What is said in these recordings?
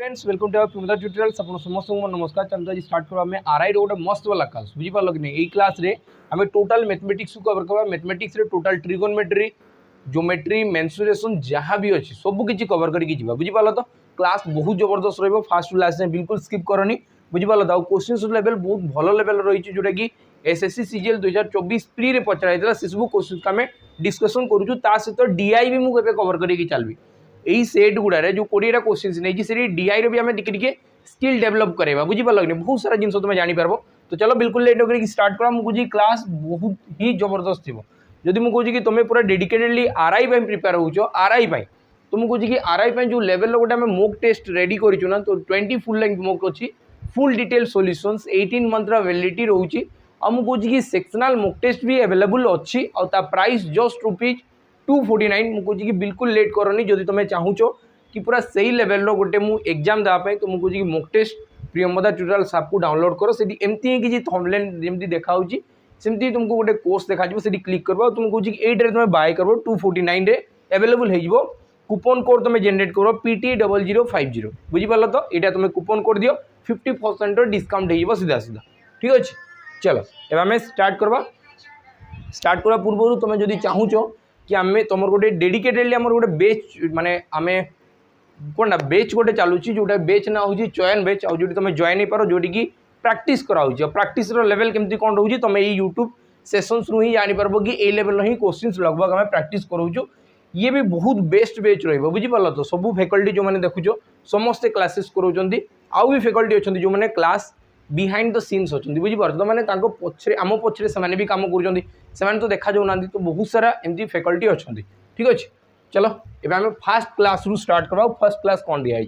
Friends welcome to प्रिमोदा tutorials आपन समस्त को नमस्कार। चलते आज स्टार्ट करबा में आरआई रो गोटे मस्त वाला क्लास बुझी पारल कि नहीं। क्लास रे हमें टोटल मैथमेटिक्स को कवर करबा। मैथमेटिक्स रे टोटल ट्रिगोनोमेट्री ज्योमेट्री मेंसुरेशन जहाँ भी अच्छी सब किसी कवर करके जीवा बुझी पारल। तो क्लास बहुत जबरदस्त रहिबो। फास्ट क्लास में बिल्कुल स्किप करनी बुझी पारल। तो क्वेश्चन लेवल बहुत भल लेवल रही जोटा कि एसएससी सीजीएल 2024 प्री रे पचरा से सब क्वेश्चन आम डिस्कसन करूँ। ता सहित डीआई भी मुझे कवर करके चलबी। यही सेट गुड़ारे जो 20टा क्वेश्चन नहीं से डीआई रो भी आम टिके स्किल डेवलप करवा बुझी पार बहुत सारा जिन तुम जापर। तो चलो बिल्कुल लेट होकर स्टार्ट करा। मुझे क्लास बहुत ही जबरदस्त थी। जदि मुझे कि तुम पूरा डेडिकेटेडली आरआई प्रिपेयर हो आरआई तो मुझे कि आरआई जो लेवल गोटे मोक टेस्ट रेडी करूँ तो 20 फुल लेंथ मोक अच्छी full detail solutions 18 month validity रोचे। आ मुझे कि सेक्शनल मोक टेस्ट भी अवेलेबल अच्छी और प्राइस जस्ट ₹249। मुझे कि बिल्कुल लेट करनी जदि तुम चाहूँ कि पूरा सही लेवल गोटे मुझे एग्जाम देवाई तो मुझे कि mock test Priyamvada tutorials app को डाउनलोड कर सी एमती ही किसी थंबनेल जमी देखा सेमती तुमको गोटे कोर्स देखा से क्लिक कर तुम कौन कि तुम बाय कर 249 अवेलेबल हो। कूपन कोड तुम जेनेट कर PT0050 बुझीपार। तो यहाँ तुम कूपन कोड दियो 50% डिस्काउंट हो सीधा सीधा। ठीक अच्छे चलो एवं आम स्टार्ट करवा। स्टार्ट करवा पूर्व तुम जब चाहूँ कि आम तुम गोटे डेडिकेटेडली आम गोटे बेच माने आम कौन बेच गोटे चलुची जोटा बेच ना हूँ चयन बेच और जो तुम जॉइन हो पार जोटि कि प्रैक्टिस कराऊँ। प्रैक्टिस लेवल केमती कौन रोचे तुम ये यूट्यूब सेसन्स रु ही जापर कि ये लेवल ही क्वेश्चन लगभग आम प्रैक्टिस कराऊँ। ये भी बहुत बेस्ट बेच रही बुझीपार। तो सब फैकल्टी जो मैंने देखुच समस्ते क्लासेस कराउछंती। आउ भी फैकल्टी अच्छा जो मैंने क्लास बिहाइंड द सीन्स अच्छा बुझीपार। तो मैंने पछरे आम पछरे से भी कम कर तो देखा जाऊना। तो बहुत सारा एमती फैकल्टी अच्छा। ठीक अच्छे चलो एवं आम फास्ट क्लास रु स्टार्ट करवा। फर्स्ट क्लास कौन दिखाई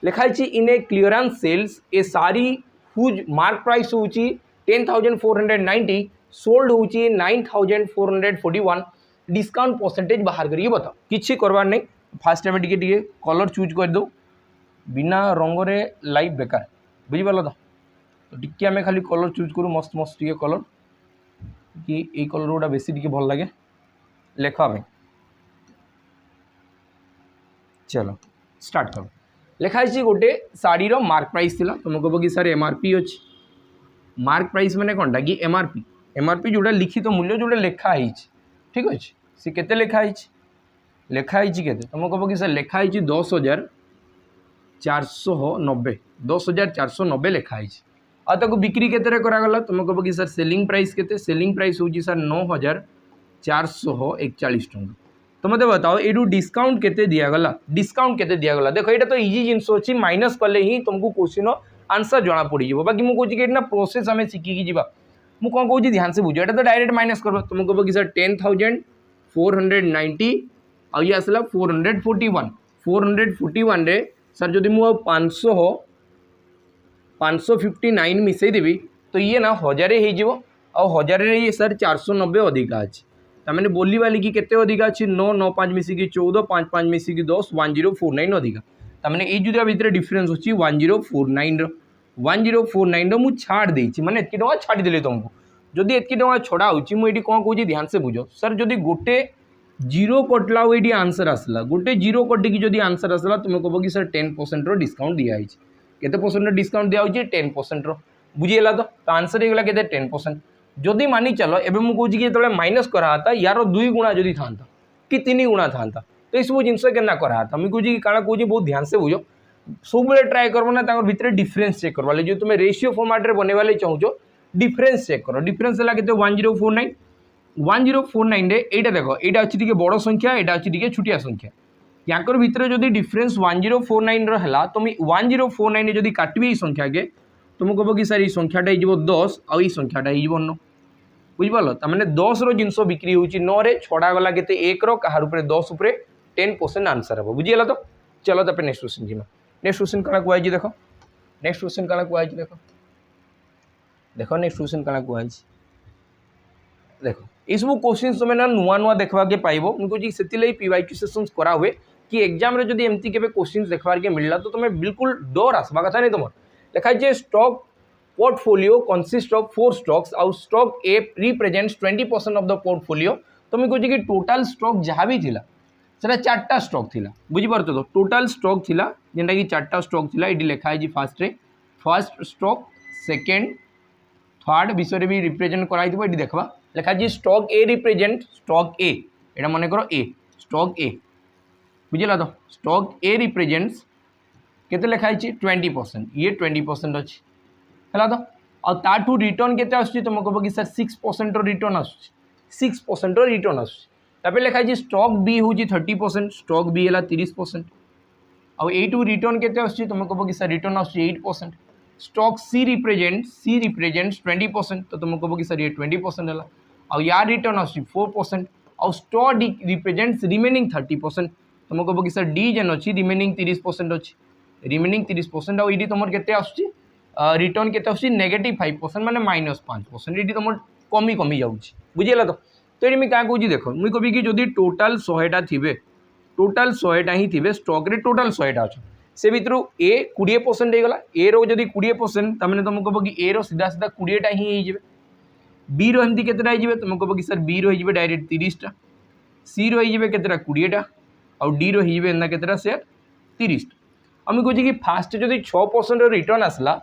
लिखाई इन ए क्लीयरेंस सेल्स ए सारी हुज मार्क प्राइस हूँ 10,490 सोल्ड हूँ 9,441 डिस्काउंट परसेंटेज बाहर करिए बताओ। किसी करवार नहीं फास्ट आम टे कलर चूज कर दो बिना रंगरे लाइव बेकार बुझीपार। तो टी आम खाली कलर चूज करूँ मस्त मस्त टे कलर कि ये कलर गुड़ा बेसी टे भल लगे लेखा में। चलो स्टार्ट कर लिखाई गोटे शाढ़ी मार्क प्राइस थी तुम कह कि सर एमआरपी अच्छी मार्क प्राइस मैंने कौनटा कि एमआरपी जोटा लिखित मूल्य जोटा लिखाई। ठीक अच्छे सी के लिखाई लिखाई के तुम कह कि सर लिखाई 10,490 10,490 लिखाई आको बिक्री के करागला। तुम कह कि सर सेलिंग प्राइस के सेलिंग प्राइस हूँ सर 9,441 टंका। तो मत बताओ ये डिस्काउंट केते दियागला डिस्काउंट केते दियागला। देखो ये तो इजी जिनस अच्छी माइनस कले ही तुमको क्वेश्चन आंसर जना पड़ जाए। बाकी मुझे कहना प्रोसेस आम शिखिकी जा मुझे कौन कहूँ ध्यान से बुझ। तो डायरेक्ट माइनस कर तुम कह कि सर 10,490 आ ये आसला 441 रे सर जदि मु 559 मिसई देवी तो ये ना 1000 हो 1000 ये सर 490 अधिका अच्छे तमें बोली वाली कि केते अधिका अच्छी 9 9 5 मिसिकी 14 5 5 मिसिकी 10 1049 अधिका तमें ये जो भितर डिफरेन्स अच्छी 1049 मुझे छाड़ देती माने एतकी टका छाड़देली तुमको। जदि एतकी टका छड़ा होची मुझे कौन कहूँ ध्यान से बुझ। सर जदि गोटे जीरो कटला ये आंसर आसला गोटे जीरो कटिकी जदि आंसर आसला तुम कह कि सर 10% डिस्काउंट दिखाई केते परसेंट डिस्काउंट दिया 10% बुझीगला। तो आंसर होगा के 10%। जदि मानि चलो एवं मुझे कि जो माइनस कराता यार 2 गुणा जदि था कि 3 गुणा था तो ये सब जिन के कराता मुझे कहे कि काଣା कहे बहुत ध्यान से बुझ। सब ट्राए कर ना भितर डिफरेन्स चेक करवा जो तुम रेशियो फॉर्मेट में बनवा चाहूँ डिफरेन्स चेक कर। डिफरेन्स है 1049 1049 यहाँ देख यहाँ अच्छी बड़ संख्या यहाँ अच्छी छुटिया संख्या याकर भितर जदि डिफरेन्स 1049 रहा तुम 1049 जदि काटबी संख्या के तुम कह कि सर ये संख्याटा हो 10 आ संख्याटा हो 9 बुझिपाल। तमें 10 जिनस बिक्री हो 9 रे छड़ा गला के 1 कहार 10 10% आंसर हम बुझीगला। तो चलो तब नेक्स्ट क्वेश्चन जी नेक्स्ट क्वेश्चन क्या कहुई देख नेक्स्ट क्वेश्चन क्या कहुई देख नेक्स्ट क्वेश्चन क्या कहुई देख ये सब क्वेश्चन तुम ना नुआ नुआ देखा के पाइब मुझे से PYQ सेसन्स करा हुए कि एग्जाम रे जदि एमती केबे क्वेश्चन देखबार के मिलला तो तुम्हें बिल्कुल डर आसवा कथा नहीं। तुम लिखाई stock portfolio consist of 4 stocks आउ stock A represents 20% of the portfolio. तो मैं कहूँ कि टोटाल स्टॉक जहाँ भी थिला सेटा चार्टा स्टॉक थिला बुझी पारतो तो टोटल स्टॉक थिला जेंटा कि चार्टा स्टॉक थिला एडी लिखा है जी फास्ट रे फर्स्ट स्टॉक सेकंड थर्ड विषय भी रिप्रेजेंट कराई दिबो एडी देखबा लिखा जी stock A represent stock A एटा माने करो ए स्टॉक ए बुझिला तो स्टॉक ए रिप्रेजेंट्स केते लिखा है 20% ये 20% अछि हला तो और ताठू रिटर्न केते आछी तुम कहबो कि सर 6% रो रिटर्न आछी 6% रो रिटर्न आछी तापे लिखा है स्टॉक बी होची 30% स्टॉक बी हला 30% और एटू रिटर्न केते आछी तुम कहबो कि सर रिटर्न आछी 8% स्टॉक सी रिप्रेजेंट्स 20% तो तुम कहबो कि सर ये 20% हला और यार रिटर्न आछी 4% और स्टॉक डी रिप्रेजेंट्स रिमेनिंग 30% तुम कहबो कि सर डी जेन अछि रिमेनिंग 30% अछि रिमेनिंग 30% और इडी तुमर केते आछी रिटर्न केते आछी -5% माने -5% इडी तुमर कमी कमी जाउछि बुझिला तो ये क्या कहूँ देख मुझे कभी कि जदि टोटाल 100टा थे टोटाल 100टा ही थे स्टॉक रे टोटाल 100टा अच्छा से भर ए 20% होगा ए रो जदि 20% तमें तुम कह कि ए रो सीधा सीधा 20टा ही बी रो एमती केतेटा तुम कह कि सर बी रो डायरेक्ट 30टा सी रो केतेटा 20टा और डी रो केतेटा शेयर 30टा आम कहूँ कि फास्ट जदि 6% रिटर्न आसला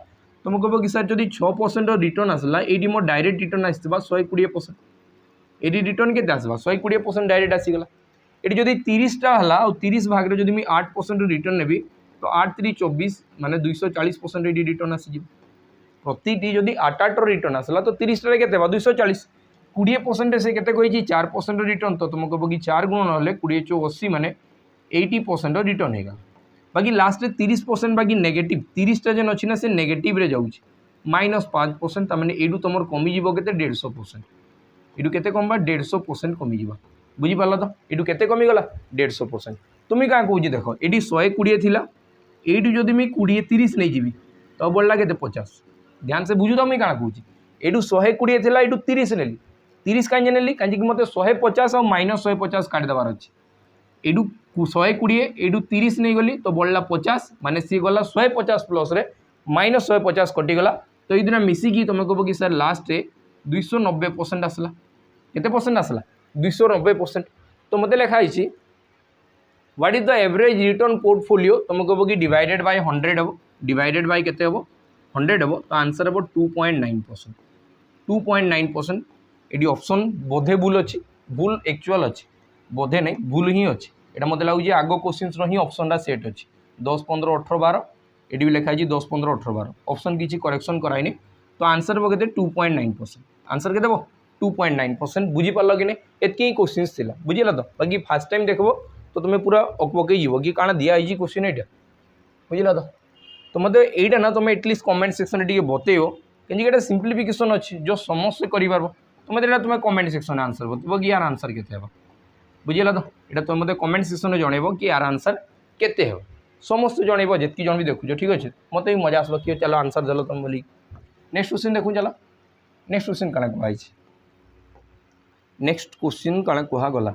तुम कह कि सर जदि 6% रिटर्न आसला ये मोर डायरेक्ट रिटर्न आसवा 120% एडी रिटर्न के आसवा 120% डायरेक्ट आसीगला ये जदि 30टा हला और 30 भाग जदि मुझे 8% रिटर्न नेबी तो 8 3 24 माने 240% एडी रिटर्न आसी प्रति जदि 8 रिटर्न आसला तो 30टा के 240 20% से केते कही 4% रिटर्न तो तुम कह कि 4 गुण ना 20 × 80 माने 80% रिटर्न होगा बाकी लास्ट 30% बाकी नेगेटिव 30टा जेन अच्छी ना से नेगेटिव रे जाऊँ -5% तमाने एडू तुम कमिज के 150% एटू केते कम 150% कमिज बुझीपार तो एटू केते कमिगला 150% तुम्हें क्या कहूँ देख ये 120 थिला एटू जदि मुझे 20 30 नहीं जी तो बढ़ला के 50 ध्यान से बुझू तो मुझे क्या कहूँ एटू 120 थिला एटू 30 नेली 30 कहीं नेली कहीं मत 150 और -150 काटिदेवार अच्छे एटू 120 एटू 30 नहीं गली तो बढ़ला 50 माने सी गला 150 प्लस रे -150 कटिगला तो ये मिसिकी तुम कह कि सर लास्ट 290% आसला केते परसेंट आसला 290% तो मत लिखाई what is the average return portfolio तुम कह कि डिवाइडेड बाय 100 हम डिवाइडेड बाय केते हम 100 हम तो आंसर हम 2.9% 2.9% ये ऑप्शन बोधे भूल अच्छी भूल एक्चुअल अच्छी बोधे नहीं भूल ही अच्छी यहाँ मत लगुच आग क्वेश्चन ही ऑप्शन सेट अच्छी 10 15 18 12 ये भी लिखाई 10 15 18 12 ऑप्शन किसी करेक्शन कराइनी तो आंसर हम के 2.9% आंसर के 2.9% बुझीपार कि नहीं एतकी ही क्वेश्चन थी बुझेगा तो बाकी फास्ट टाइम देखो तो तुम्हें पूरा अकपकई कि काଣା दिखाई क्वेश्चन यहाँ बुझेगा तो मत यहाँ ना तुम एटलिस्ट कमेंट सेक्शन टे बतेव कि सिंप्लिफिकेशन अच्छी जो समस्ते कर तो मत तुम्हें कमेंट सेक्शन आंसर बतब कि यार आंसर केते हे बुझेगा तो यहाँ तुम मत कमेंट सेक्शन जनइब कि यार आंसर केते हे समस्त जनइब जितकी जन भी देखुच ठीक अच्छे मत भी मजा आसलो कि चलो आंसर देल तुम बोली नेक्स्ट क्वेश्चन देखू चलो नेक्स्ट क्वेश्चन काଣା कहई नेक्स्ट क्वेश्चन काଣା कहगला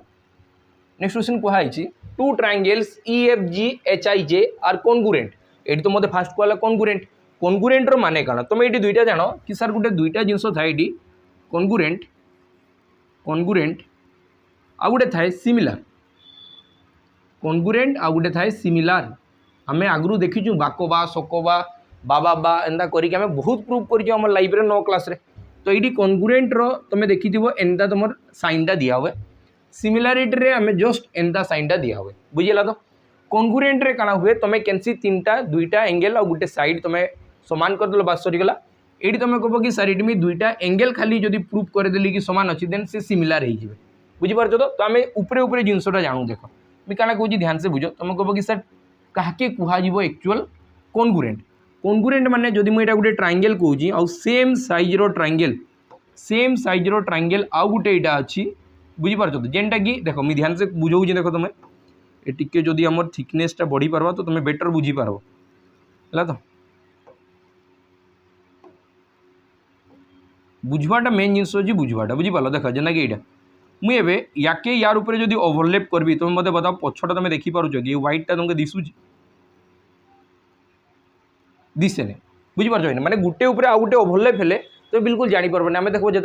नेक्स्ट क्वेश्चन कहई two triangles EFGHIJ are congruent ये तो मत फास्ट कहला कॉन्ग्रुएंट रो माने काଣା तुम ये दुईटा जान कि सर गोटे दुईटा जिनस थाए कॉन्ग्रुएंट आ गोटे थाए सिमिलार कॉन्ग्रुएंट आ गोटे थाए सिमिलार आम आगु देखीचु बाकोबा सकोबा बाबा बा एंता करके आम बहुत प्रूव कर लाइफ रे 9 क्लास रे तो ये कॉन्ग्रुएंट रो तुम देखी एंता तुम साइनटा दिया हुए सिमिलारिटी रे आम जस्ट एंता साइनटा दिया हुए बुझेगा तो कॉन्ग्रुएंट रे काଣା हुए तुम कैंसी 3टा 2टा एंगल और गोटे साइड तुम समान करदेल बास सरीगला ये तुम कह कि सर ये 2टा एंगल खाली जब प्रूव करदेली कि समान अच्छी देन से सिमिलार हो बुझीपार तो आम उपरे उपरे जिनसटा जानू देख मुझे क्या कहूँ ध्यान से बुझ तुम कह कि सर काके कह एक्चुअल कॉन्ग्रुएंट माने जदि मुझे गोटे ट्रायंगल कहूँ आउ सेम साइज रो ट्रायंगल आउ गोटे यहाँ अच्छी बुझीपार तो जेनटा कि देख मुझे ध्यान से बुझाऊँ देख तुम ये टिके जदि आम थिकनेसटा बढ़ी पार्बा तो तुम बेटर बुझीपार है तो बुझवाटा मेन जिनस अच्छी बुझवाटा बुझीपार देख जेना कि यहाँ मुझे याके यार ऊपर जदि ओवरलैप करबी तुम मत बताओ पछटा तुम देखिपार कि व्हाइटा तुमको दिशुच दिशे नहीं बुझीपार माने गुटे उपरे आउ गुटे ओवरलैप हेले तो बिल्कुल जापर आम देखो जो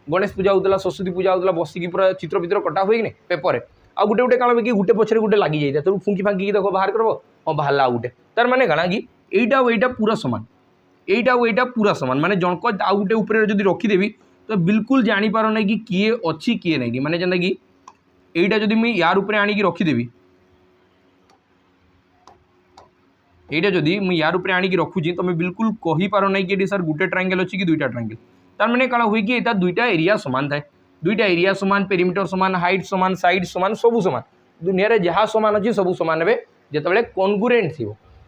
गणेश पूजा होता सरस्वती पूजा होता बसिकी पूरा चित्र कटा हुए कि नहीं पेपर आ गोटे गोटे काण कि गोटे पछरे गोटे लगी जाए तेणु फुंकी फांकी देखो बाहर करब हाँ बाहर आ गोटे तार माने काण कि एटा और एटा पूरा सामान एटा और एटा पूरा सामान माने जनक आ गोटे ऊपर जदि रखीदेवी तो बिल्कुल जानीपार ना कि किए अच्छी किए नहीं माने जेनता कि एटा जदि मुझे यार ऊपर आनिकी रखीदेवी एटा जदि मुझे यार ऊपर आनिकी रखुची तुम बिल्कुल कहींपार ना कि सर गोटे ट्रायंगल अच्छी कि दुईटा ट्रायंगल तार माने काण हुए कि एटा दुईटा एरिया सामान थाए दुईटा एरिया सामान पेरीमीटर सामान हाइट सामान साइड सामान सबू सामान दुनिया रे जहाँ सामान अच्छी सबू सामान हे जिते कॉन्ग्रुएंट थी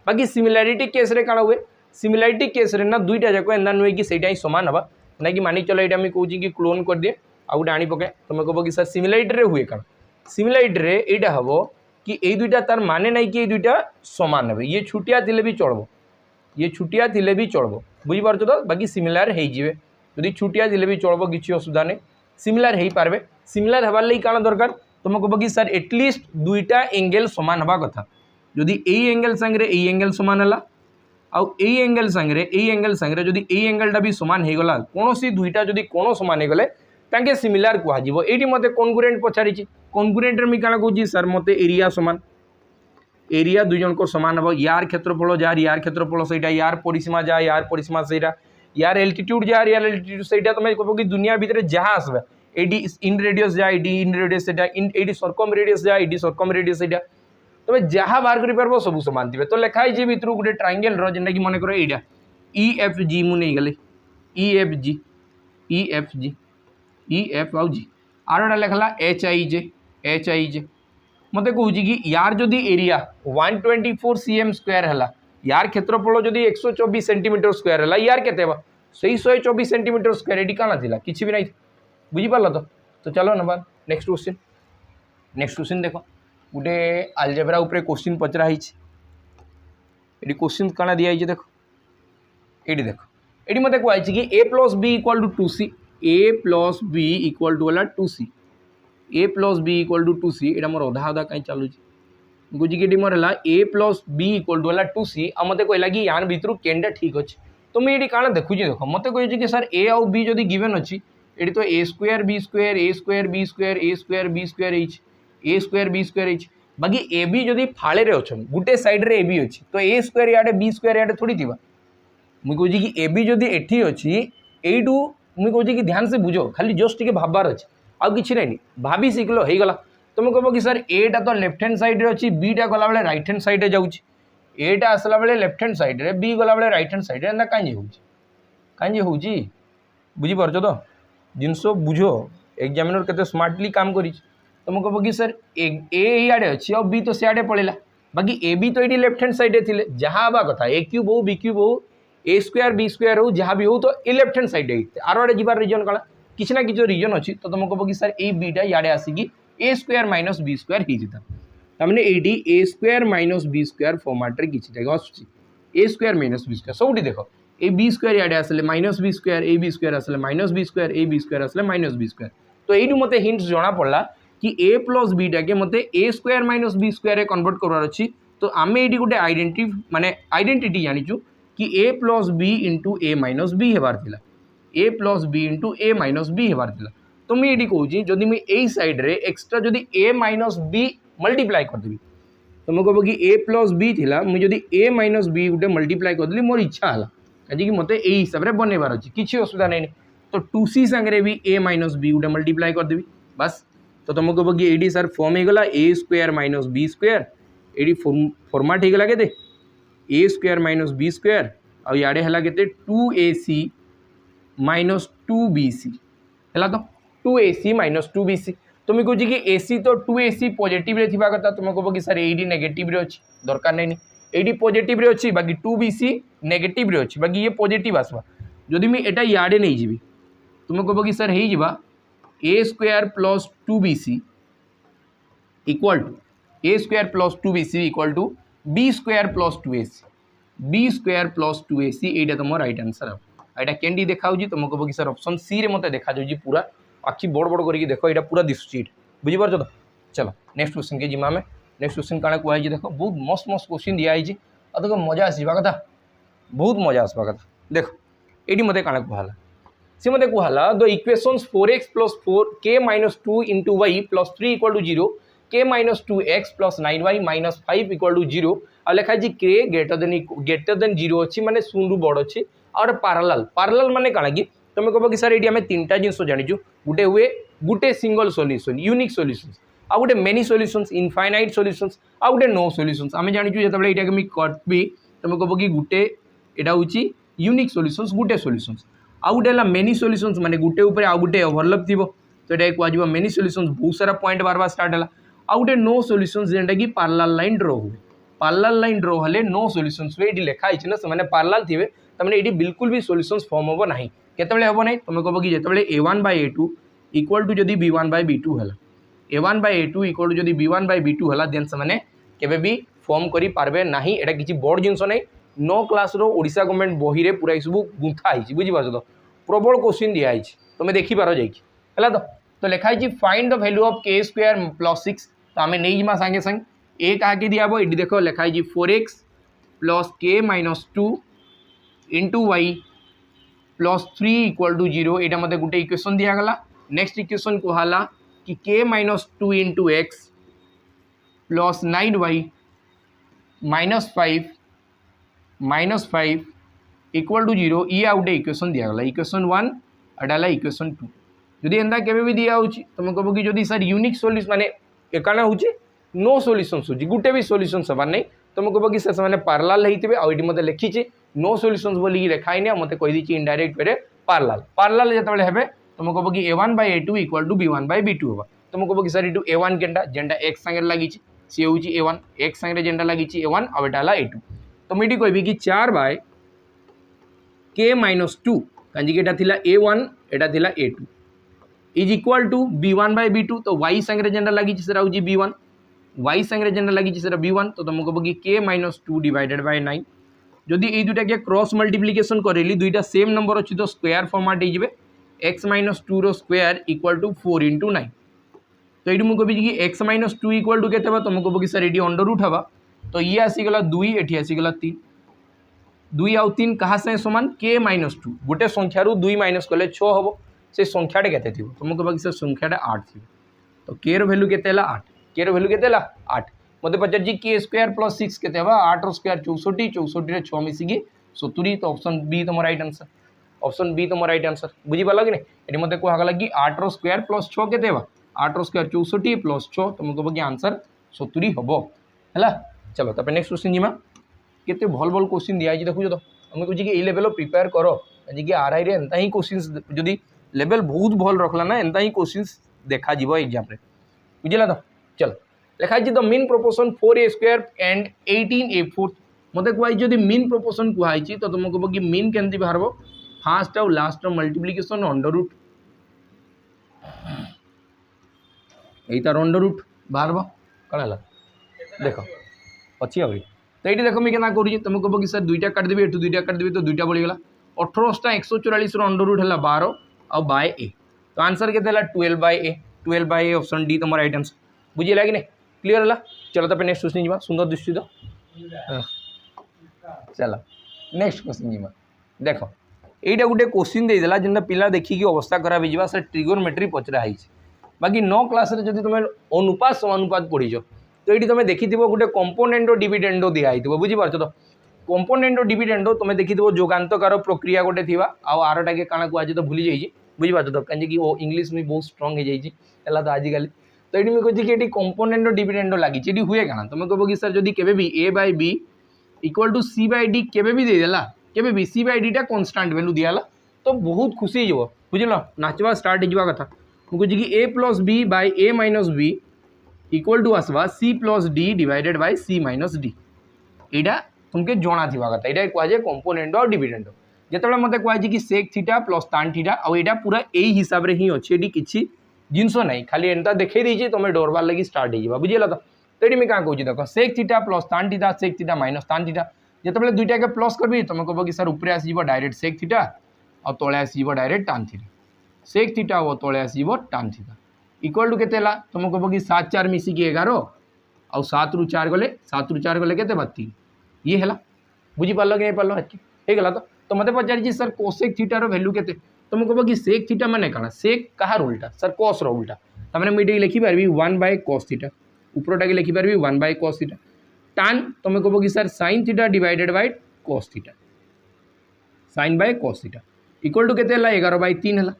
बाकी सिमिलारिटी केस रे काण हुए सिमिलारिटी केस रे ना दुईटा जाक एंदा नुहे कि सहीटा ही सामान हवा ना कि मानिक चलो ये कहूँ कि क्लोन कर दिए आ गए आनी पकाए तुम कह कि सर सिमिलारिटी रे हुए कण सिमिलारिटी रे एटा हम कि ये दुईटा तार माने ना कि ये दुईटा सामान हे ये छुटिया थिले भी चलबो ये छुटिया थिले भी चलबो बुझीपार तो बाकी सिमिलार हो जदि छुटिया थिले भी चलबो किसी असुविधा नहीं सिमिलार हो पारे सिमिलार हबार लगी काण दरकार तुम कह कि सर एटलिस्ट दुईटा एंगल सामान हवा कथा जदि यही एंगल सांगे यही एंगल सामान है आउ यही एंगल सांगे जदि यही एंगलटा भी सामान हो गला कौन सी दुईटा जदि कोण सामान हो गले तांके सिमिलार कहजिवो एटी मते कॉन्ग्रुएंट पचारिछि कॉन्ग्रुएंट रे मी काण कहूछि सर मते एरिया सामान एरिया दुई जन को सामान हम यार क्षेत्रफल जार यार क्षेत्रफल सेटा यार परिसीमा जा यार परिसीमा सेटा यार एल्टीट्यूड जार यार एल्टीट्यूड सेटा तुम कह कि दुनिया भितर जहाँ आसबे एडी इन रेडियस जा एडी इन रेडियस सेटा इन एडी सर्कम रेडियस जा एडी सर्कम रेडियस सेटा तुम जहाँ बाहर कर पार सब सामान थे तो लिखाई भितर गोटे ट्रायंगल जेनटा कि मन कर यहाँ EFG मुझे गली EFG EFG EF आउ जी आरोटा लिखला HIJ मत कहूँ कि यार जदि एरिया 124 cm स्क्वायर है यार क्षेत्रफल जदि 124 सेंटीमीटर स्क्वायर है यार के सही 124 सेंटीमीटर स्क्वायर ये काना थिला किसी भी नहीं बुझीपार तो चलो नंबर नेक्स्ट क्वेश्चन देख गोटे आलजेब्रा उपरे क्वेश्चन पचराई ये क्वेश्चन काना दिखाई देख ये देख ये मत कहुई कि A + B = 2C A + B = 2C A + B = 2C ये मोर अधा अधा कहीं चलुच गुजी मोर है A + B = 2C आ मत कहला कि यार भितर केनटा ठीक अच्छे तो मुझे ये काण देखुची देख मत कही कि सर A आउ B जदि गिवन अच्छी ये तो A² B² A² B² A² B² A² B² बाकी ए बी जदि फाड़े अच्छा गोटे सैड्रे ए बी अच्छी तो A² इे B² इे थोड़ी थी मुझे कहूँ कि ए बी जदि एठी अच्छी यू मुझे कहूँ कि ध्यान से बुझ खाली जस्ट टे भाबार अच्छे आउ कि नहीं भाभी शिखल हो गला तुम कह कि सर एटा तो लेफ्ट हैंड साइड्रे अच्छी बीटा गला बेले राइट हैंड साइड्रे जाऊँगी एटा आसला बेले लेफ्ट हैंड साइड्रे बी गला बेले राइट हैंड साइड्रे एंता कहीं हो बुझीपार तो जिनस बुझ एग्जामिनर केते स्मार्टली काम करी तुम कह कि सर ए इे अच्छी और बी तो सियाड़े पड़ेगा बाकी ए बी तो ये लेफ्ट हैंड साइड्रे थे जहाँ हवा कथा A³ हो B³ हो A² B² हो जहाँ भी हो तो ये लेफ्ट हैंड साइड आर आड़े जीवार रिजन कण किसी ना किसी रिजन अच्छी तो तुम कह कि सर ये बीटा इे आसिकी A² - B² हो जाता मैंने ये A² - B² फॉर्मेट किसी आसूँ A² - B² सब देख ए B² इे आसले -B² ए B² आसले -B² ए B² आसले -B² तो ये मत हिंट्स जना पड़ा कि A + B के मत A² - B² कन्वर्ट करार अच्छी तो आम ये गोटे आइडेंटिटी माने आइडेंटिटी जानिचु कि A + B * A - B हेबार थिला A + B * A - B हेबार थिला तो मुझे ये कहूँ जदि मुझे यही सैड्रे एक्सट्रा जदि A - B मल्टीप्लाई करदेवी तुम कह कि A + B थिला मुझे जदि A - B गोटे मल्टीप्लाई करदेली मोर इच्छा है कहीं मत यही हिसाब से बनइबार अच्छी किसी असुविधा नहीं तो 2C सांगे भी A - B गोटे मल्टीप्लाई करदेवी बस तो तुम कह कि ये सर फॉर्म होगला A² - B² ये फॉर्मेट होगला के A² - B² और इे है के 2AC - 2BC है तो 2AC - 2BC तो मुझे कहूँ कि AC तो 2AC पॉजिटिव रे थिबा कथा तुम कह कि सर ये नेगेटिव रे अच्छी दरकार नहीं ये पॉजिटिव रे अच्छी बाकी 2BC नेगेटिव रे अच्छी बाकी ये पॉजिटिव आसवा जदि मुझे यहाँ इे नहीं जी तुम कह कि सर हो A² + 2BC = A² + 2BC = B² + 2AC B² + 2AC ये तुम राइट आंसर है यहाँ केंडी देखा तुम कह कि सर ऑप्शन सी रे मत देखा पूरा आखि बड़ बड़ करके देख यहाँ पूरा दिशुची बुझीपार तो चलो नेक्स्ट क्वेश्चन के जिमा नेक्स्ट क्वेश्चन काण कहुई देख बहुत मस्त मस्त क्वेश्चन दिखाई देख मजा आसवा कथा बहुत मजा आसवा कथा देख ये मत काण कहला सी मत कहला the equations 4x + 4k - 2 * y + 3 = 0 के minus 2x plus 9y minus 5 equal to 0 आ लिखा के ग्रेटर देन 0 अच्छी माने शून्य रु बड़ अच्छी और पारालाल माने काना कि तुम कह कि सर ये आम तीनटा जिन जाचु गोटे हुए गोटे सिंगल सॉल्यूशन यूनिक सॉल्यूशन आ गोटे मेनी सॉल्यूशंस इनफाइनाइट सॉल्यूशंस आ गोटे नो सॉल्यूशंस आम जाचु जो ये मुझे करबी तुम कह कि गोटे यहाँ हूँ यूनिक सॉल्यूशंस गोटे सॉल्यूशंस आ गोटे मेनी सॉल्यूशंस माने गोटे ऊपर आ गोटे ओवरलैप थी तो ये कह मेनी सॉल्यूशंस बहुत सारा पॉइंट बार बार स्टार्ट है आ गोटे नो सॉल्यूशंस जेनटा कि पैरेलल लाइन ड्रॉ हुए पैरेलल लाइन ड्रॉ हेले नो सॉल्यूशंस हुए ये लिखाई ना से पैरेलल थे तमें ये बिल्कुल भी सॉल्यूशंस फॉर्म हम ना केतबेले हम ना तुम कह कि जिते a1/a2 इक्वल टू जदि b1/b2 है a1/a2 इक्वल टू जदि b1/b2 है देन से केबे भी फॉर्म करि पारबे नाही एटा किछि बड़ जिंस नै 9 क्लास रो ओडिशा गवर्नमेंट बही रे पूरा सब गुंथा आइछि बुझि पारछ तो प्रबल क्वेश्चन दिया आइछि तुम देखि पारो जाइछि हला तो लिखाई छी find the value of k square plus 6 तो आम नहीं जिमा संगे संग ए क्या दिया ये देख लिखाई 4x plus k minus 2 into y plus 3 equal to 0 यहाँ मत गोटे इक्वेशन दिगला नेक्स्ट इक्वेशन कहला कि k minus 2 into x plus 9y minus 5 equal to 0 ये आउटे इक्वेशन दिगला इक्वेशन 1 अडाला इक्वेशन 2 जदि एंता केबे भी दिया होची तुम कहो कि जदि सर यूनिक सॉल्यूशन माने एकाना होची नो सॉल्यूशंस होची गुटे भी सॉल्यूशन सबार नहीं तुम कहो कि सर से पैरेलल होइतिबे आ एटी मते लिखिचे नो सॉल्यूशंस बोली लिखाई ने मते कहि दिछि इनडायरेक्ट वे पैरेलल जतबेले हेबे तुम कहो कि a1/a2 इक्वल टू b1/b2 होबा तुम कहो कि सर इटू a1 केनटा जेंटा x संगे लागिछि सी होची a1 x संगे जेंटा लागिछि a1 आ एटा ला a2 तो मिटी कहबी कि 4/k माइनस 2 कांजी एटा थिला a1 एटा थिला a2 is equal to b1/b2 तो y संगे जेंटा लागिछि सेरा होची b1 y संगे जेंटा लागिछि सेरा b1 तो तुम कहो कि k माइनस 2 डिवाइडेड बाय 9 जदि ये दुटा के क्रॉस मल्टीप्लिकेशन करेली दुईटा सेम नंबर अच्छी तो स्क्वायर फॉर्मेट हो x माइनस 2 रो स्क्वायर इक्वल टू 4 इंटू 9 तो ये मुझे कही कि x माइनस 2 इक्वल टू के तुम कह कि सर ये अंडर रूट हवा तो ये आसीगला 2 ये आसीगला 3 2 आउ 3 क्या सागे सामान k माइनस 2 गोटे संख्यार 2 माइनस कले 6 हम से संख्याटे के तुम कह कि सर संख्याटा 8 थी तो k रो वैल्यू के 8 k रो वैल्यू के 8 मत पचार k स्क्वायर प्लस 6 के 8 रो स्क्वायर 64 64 6 मिसिकी 70 तो ऑप्शन बी तुम राइट आंसर ऑप्शन बी तुम राइट आंसर बुझीपाल कि नहीं मत कहला कि 8 रो स्क्वायर प्लस 6 के 8 रो स्क्वायर 64 प्लस 6 तुम कह कि आंसर 70 हम है चलो तब नेक्स्ट क्वेश्चन जीमा केते भल भल क्वेश्चन दिया देखो तो हमें कहे कि लेवल प्रिपेयर कर जी आरआई रे एंता ही क्वेश्चन जदि लेवल बहुत भल रखला ना एंता ही क्वेश्चन देखा जीवो एग्जाम रे बुझला तो चलो लिखाई the mean proportion 4a square and 18a4 मत कहुई जब मीन प्रोपोर्शन कहुई तो तुम कह कि मीन केमती बाहर फास्ट आउ लास्ट मल्टीप्लिकेशन अंडर रूट यही तार अंडर रूट बाहर कौन है देख अच्छी आ तो ये देख मुझे क्या करूँ तुम कह कि सर दुईटा काटिदेवी एठू दुईटा काटिदेवी तो दुईटा बढ़ीगला 18टा 144 अंडर रूट है 12 आउ बाय ए तो आंसर के 12/a ऑप्शन डी तुम राइट आंसर बुझेगा कि नहीं क्लीयर है चलो तब नेक्स्ट क्वेश्चन जीवा सुंदर दृष्टि तो चलो नेक्स्ट क्वेश्चन जीवा देख यहाँ गोटे क्वेश्चन देदेला जेनटा पिला देखिकी अवस्था खराब हो सर ट्रिगोनोमेट्री पचराई बाकी 9 क्लास रे जब तुम अनुपात समानुपात पढ़ीच तो ये तुम देखी गोटे कंपोनेंट डिविडेंडो दिखाई बुझीपार तो कंपोनेंट डिविडेंडो तुम देखी जोगान्तकार प्रक्रिया गोटे थी आरटा के काଣା कहुए तो भूली जाइए बुझीपार तो कहीं वो इंग्लीश में बहुत स्ट्रंग हो जाए तो आजिकल तो ये मुझे कहे कि कंपोनेंट डिविडेंडो लगी हुए क्या तुम कह कि सर जब के a/b इक्वल टू c/d के देदेला के c/d टा कन्स्टाट वैल्यू दिगला तो बहुत खुशी हो बुझल नाचवा स्टार्ट हो कथा मुझे कि a plus b by a minus b equal to आसवा c plus d divided by c minus d यहाँ तुमके जना थी कथा यहाँ कहुए कंपोनेंट और डिविडेंड जिते मत कहुए कि सेक थीटा प्लस तान थीटा आईटा पूरा यही हिसाब से ही अच्छे ये किसी जिनस ना खाली एंता देखे दीजिए तुम डरबार लगी स्टार्ट हो बुझेगा तो ये मुझे क्या कहूँ देख सेक थीटा प्लस तान थीटा सेक थीटा माइनस तान थीटा जिते दुईटा के प्लस करी तुम कह कि सर ऊपर आसो डायरेक्ट सेक थीटा और तले आसो डायरेक्ट तान थीटा सेक थीटा और तले आसो तान थीटा इक्वल टू के तुम कह कि 7 4 मिसिकी 11 आउ 7 रु 4 गले 7 रु 4 गले के 3 ये है बुझीपार कि नहीं पार आज होगा तो मत पचार सर कोसेक थीटार वैल्यू के तुम कह कि सेक थीटा माने कौन सेक कहार उल्टा सर कस उल्टा तमें मुझे लिखिपारि 1/cos थीटा उपरटा के लिखिपारि 1 बाय cos थीटा tan तुम कह कि sir sin theta divided by cos theta sin by cos theta equal to केते 11 बाय 3 है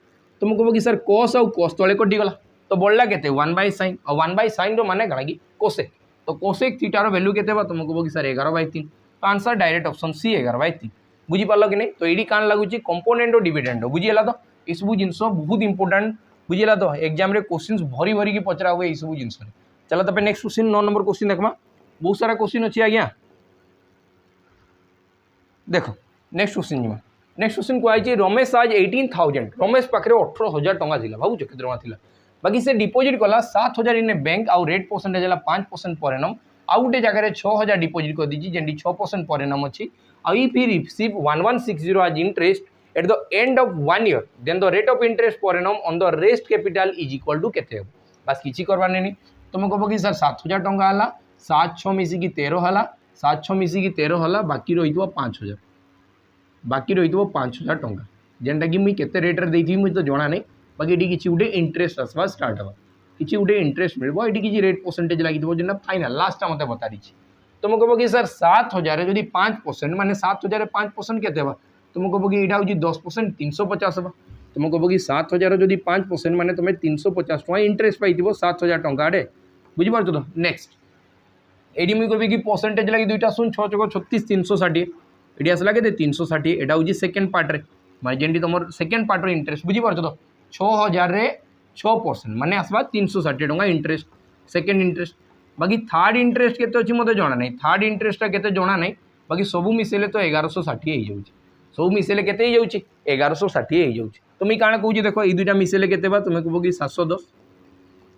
तुम कह कि सर cos आउ cos तले कटिगला तो बढ़ला केते 1 बाय sin और 1 बाय sin रो माने काना कि cosec तो cosec थीटा रो वैल्यू केते बा तुम कह कि सर 11 बाय 3 तो answer direct option C 11 by 3 बुझी पारल कि नहीं तो ये कान लगुच कंपोनेंट और डिविडेंड बुझीगला तो ये सब जिन बहुत इंपोर्टाट बुझीगला तो एग्जाम रे क्वेश्चंस भरी भरी की पचरा हुए ये सब जिन चलो तब नेक्स्ट क्वेश्चन 9 नंबर क्वेश्चन देखमा बहुत सारा क्वेश्चन अच्छी आज्ञा देख नेक्स्ट क्वेश्चन जी नेक्स्ट क्वेश्चन कही रमेश आज 18,000 रमेश पाखे 18,000 टंका थी भावुच के थी बाकी से डिपोजिट कला 7,000 इन ए बैंक आउ रेट परसेंटेज है 5% पर एनम आउ गोटे जगह 6,000 डिपोजिट कर दी जेमती 6% पर एनम अच्छी if he receive 1160 as interest at the end of 1 year then the rate of interest per annum on the raised capital is equal to केते बस किछि करबार नहीं तुम कह कि सर 7,000 टंका हला 7 6 मिसिकी 13 हला 7 6 मिसिकी 13 हला बाकी रहितबो 5,000 बाकी रहितबो 5,000 टंका जेनटा कि मुई केते रेट रे देथि मुई तो जणा नहीं बाकी एटी किछि उडे इंटरेस्ट आसबा स्टार्ट हवा किछि उडे इंटरेस्ट मिलबो एटी किछि रेट परसेंटेज लागितबो जेना फाइनल लास्ट टा मते बता दिछि तुम कह कि सर 7,000 जो 5% माने 7,000 5% के तुम कह कि यहाँ हूँ 10% 350 हाँ तुम कह कि 7,000 जो 5% माने तुम 350 टका इंटरेस्ट पाई 7,000 टंका आड़े बुझीपार तो नेक्स्ट ये मुझे कह कि परसेंटेज लगे 2 शून्य 6 चौक 36 360 ये आसला के 360 यहाँ हूँ सेकेंड पार्ट माने जेमती तुम सेकेंड पार्ट इंटरेस्ट बुझीपार तो 6,000 6% माने आसवा 360 टका इंटरेस्ट सेकेंड इंटरेस्ट बाकी थर्ड इंटरेस्ट केते अछि मते जाना नहीं थर्ड इंटरेस्ट केते जाना नहीं बाकी सबू मिसेले तो 1160 हो जाउछि सब मिसेले केते हो जाउछि 1160 हो जाउछि तो मैं काना कहूछि देखो ए दुटा मिसेले केते बा तुमे कहबो कि 710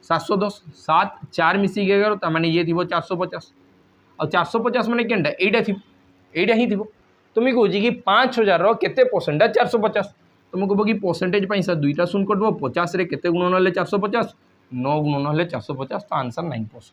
7 4 मिसी 11 त माने ये थिबो 450 और 450 माने केनटा एटा थिबो एटा ही थिबो तुमे कहूछि कि 5,000 रो केते परसेंट 450 तुम कहबो कि परसेंटेज पई सर दुईटा शून्य कटबो 50 रे केते गुणन होले 450 9 गुणन होले 450 तो आंसर 9%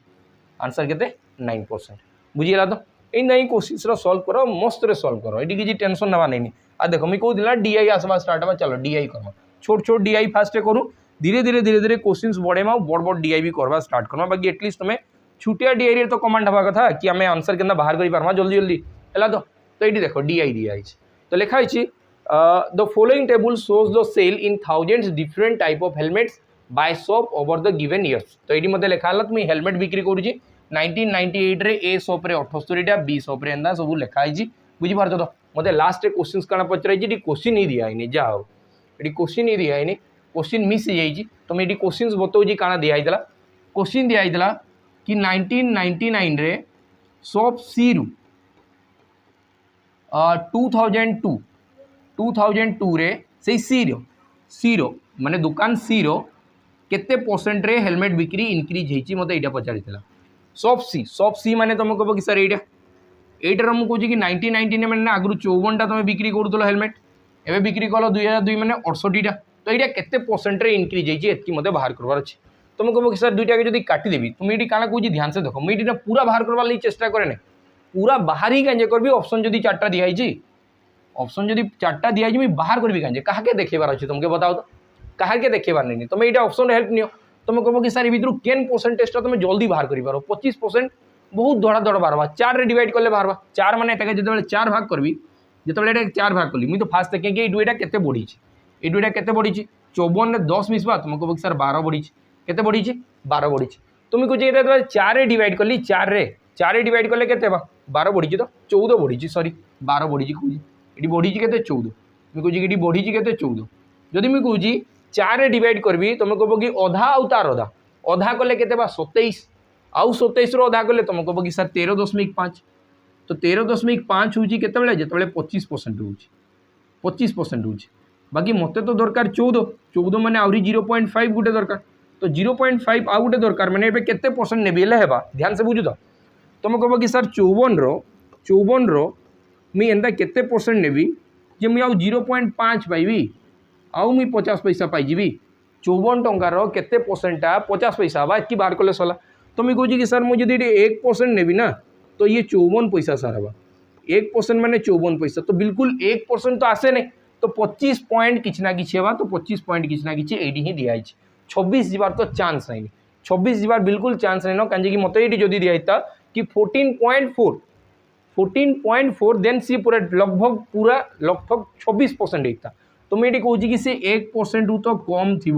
आंसर केते 9% बुझीगला तो यही क्वेश्चन सॉल्व करो मस्त रे सॉल्व करो ये किसी टेंशन नवा नहीं आ देखो मुझे कहूला डीआई आसवा स्टार्ट हवा चलो डीआई करवा छोट छोट डीआई फास्ट करूँ धीरे धीरे क्वेश्चन बढ़ेमा बड़ बड़ डीआई भी करवा स्टार्ट करवा बाकी एटलिस्ट तुम्हें छुटिया डीआई रे तो कमांड हवा कथा कि आम आंसर के बाहर कर पार्मा जल्दी जल्दी है तो ये देखो डीआई दिखाई तो लिखाई the following table shows the sale in thousands different type of helmets by shop over the given years तो ये मत लिखा तुम हेलमेट बिक्री करुँची 1998 रे ए शॉप रे 78 बी शॉप रे एंदा सब लिखाई बुझीपार तो मत लास्ट क्वेश्चन काना पचार क्वेश्चन ही दिखाई जा ये क्वेश्चन ही दिखाई क्वेश्चन मिस हो जाए तो मुझे क्वेश्चन बताऊँ काना दिखाई क्वेश्चन दिखाई कि 1999 रे शॉप सी रु 2002 रे से सी रो माने दुकान सी रो केते परसेंट रे हेलमेट बिक्री इंक्रीज होती मत यहाँ पचार शॉप सी माने तुम कह कि सर एटार मुझे कहूँ कि 1999 मैंने आगु 54टा तुम बिक्री करूल हेलमेट एवं बिक्री कल 2002 मैंने 68टा तो यहाँ केते परसेंट रे इंक्रीज होती मत बाहर करवार अच्छे तुम कह कि सर दुईटा के जब काटिदेवी तुम ये क्या कहूँ ध्यान से देख मुझे पूरा बाहर करवार लगी चेष्टा करे पूरा बाहर ही कहीं करबी ऑप्शन जब 4टा दिखाई ऑप्शन जब 4टा दिखाई मुझे बाहर करी कहीं क्या देखेबार अच्छे तुमके बताओ तो क्या देखेबार नहीं तुम ये ऑप्शन हेल्प नियो तुम कह कि सर भर केन परसेंटेजटा तुम जल्दी बाहर कर 25% बहुत धड़ा धड़ बाहर 4 रे डिवाइड कले बाहर 4 माने जो 4 भाग करी जो 4 भाग कली मुझे तो फास्ट देखें कि दुईटा के बढ़ी ये दुईटा के बढ़ी 54 रे 10 मिसवा तुम कह कि सर 12 बढ़ी के बढ़ी 12 बढ़ी तुम कह 4 रे डिवाइड कली 4 रे डिवाइड कले के 12 बढ़ी तो 14 बढ़ी सॉरी 12 बढ़ी कहूँ ये बढ़ी के 14 मुझे कहूँ बढ़ी के 14 जदि मुझे कहूँ 4 रे डिवाइड करबी तुम कह कि अधा आउ तार अधा अधा कले के 27 आउ 27 रो अधा कले तुम कह कि सर 13.5 तो 13.5 हूँ केतबेले जितेबाला 25% हूँ 25% हूँ बाकी मत तो दरकार 14 माने आउरी 0.5 गोटे दरकार तो 0.5 आउ गोटे दरकार माने एबे केते परसेंट नेबी हेले हेबा ध्यान से बुझु तो तुम कह कि सर 54 रो मुई एंता केते परसेंट नेबी जे मुई आउ 0.5 पाइबी आउ मुई 50 पैसा पाइबी 54 टंकार केते परसेंटा 50 पैसा हवा कि बाहर कले सला तो मुझे कहूँ कि सर मुझे 1% नेबी ना तो ये 54 पैसा सर हवा 1% माने 54 पैसा तो बिल्कुल 1% तो आसे नहीं तो 25 पॉइंट किसी ना कि तो 25 पॉइंट किसी ना कि ही दिखाई 26 जीवार तो चांस नहीं 26 जीवार बिल्कुल चांस नहीं न कहीं मत ये जदि दिखाता कि 14.4 देन सी पूरा लगभग 26% होता तो मुझे कहूँ कि सी 1% रु तो कम थी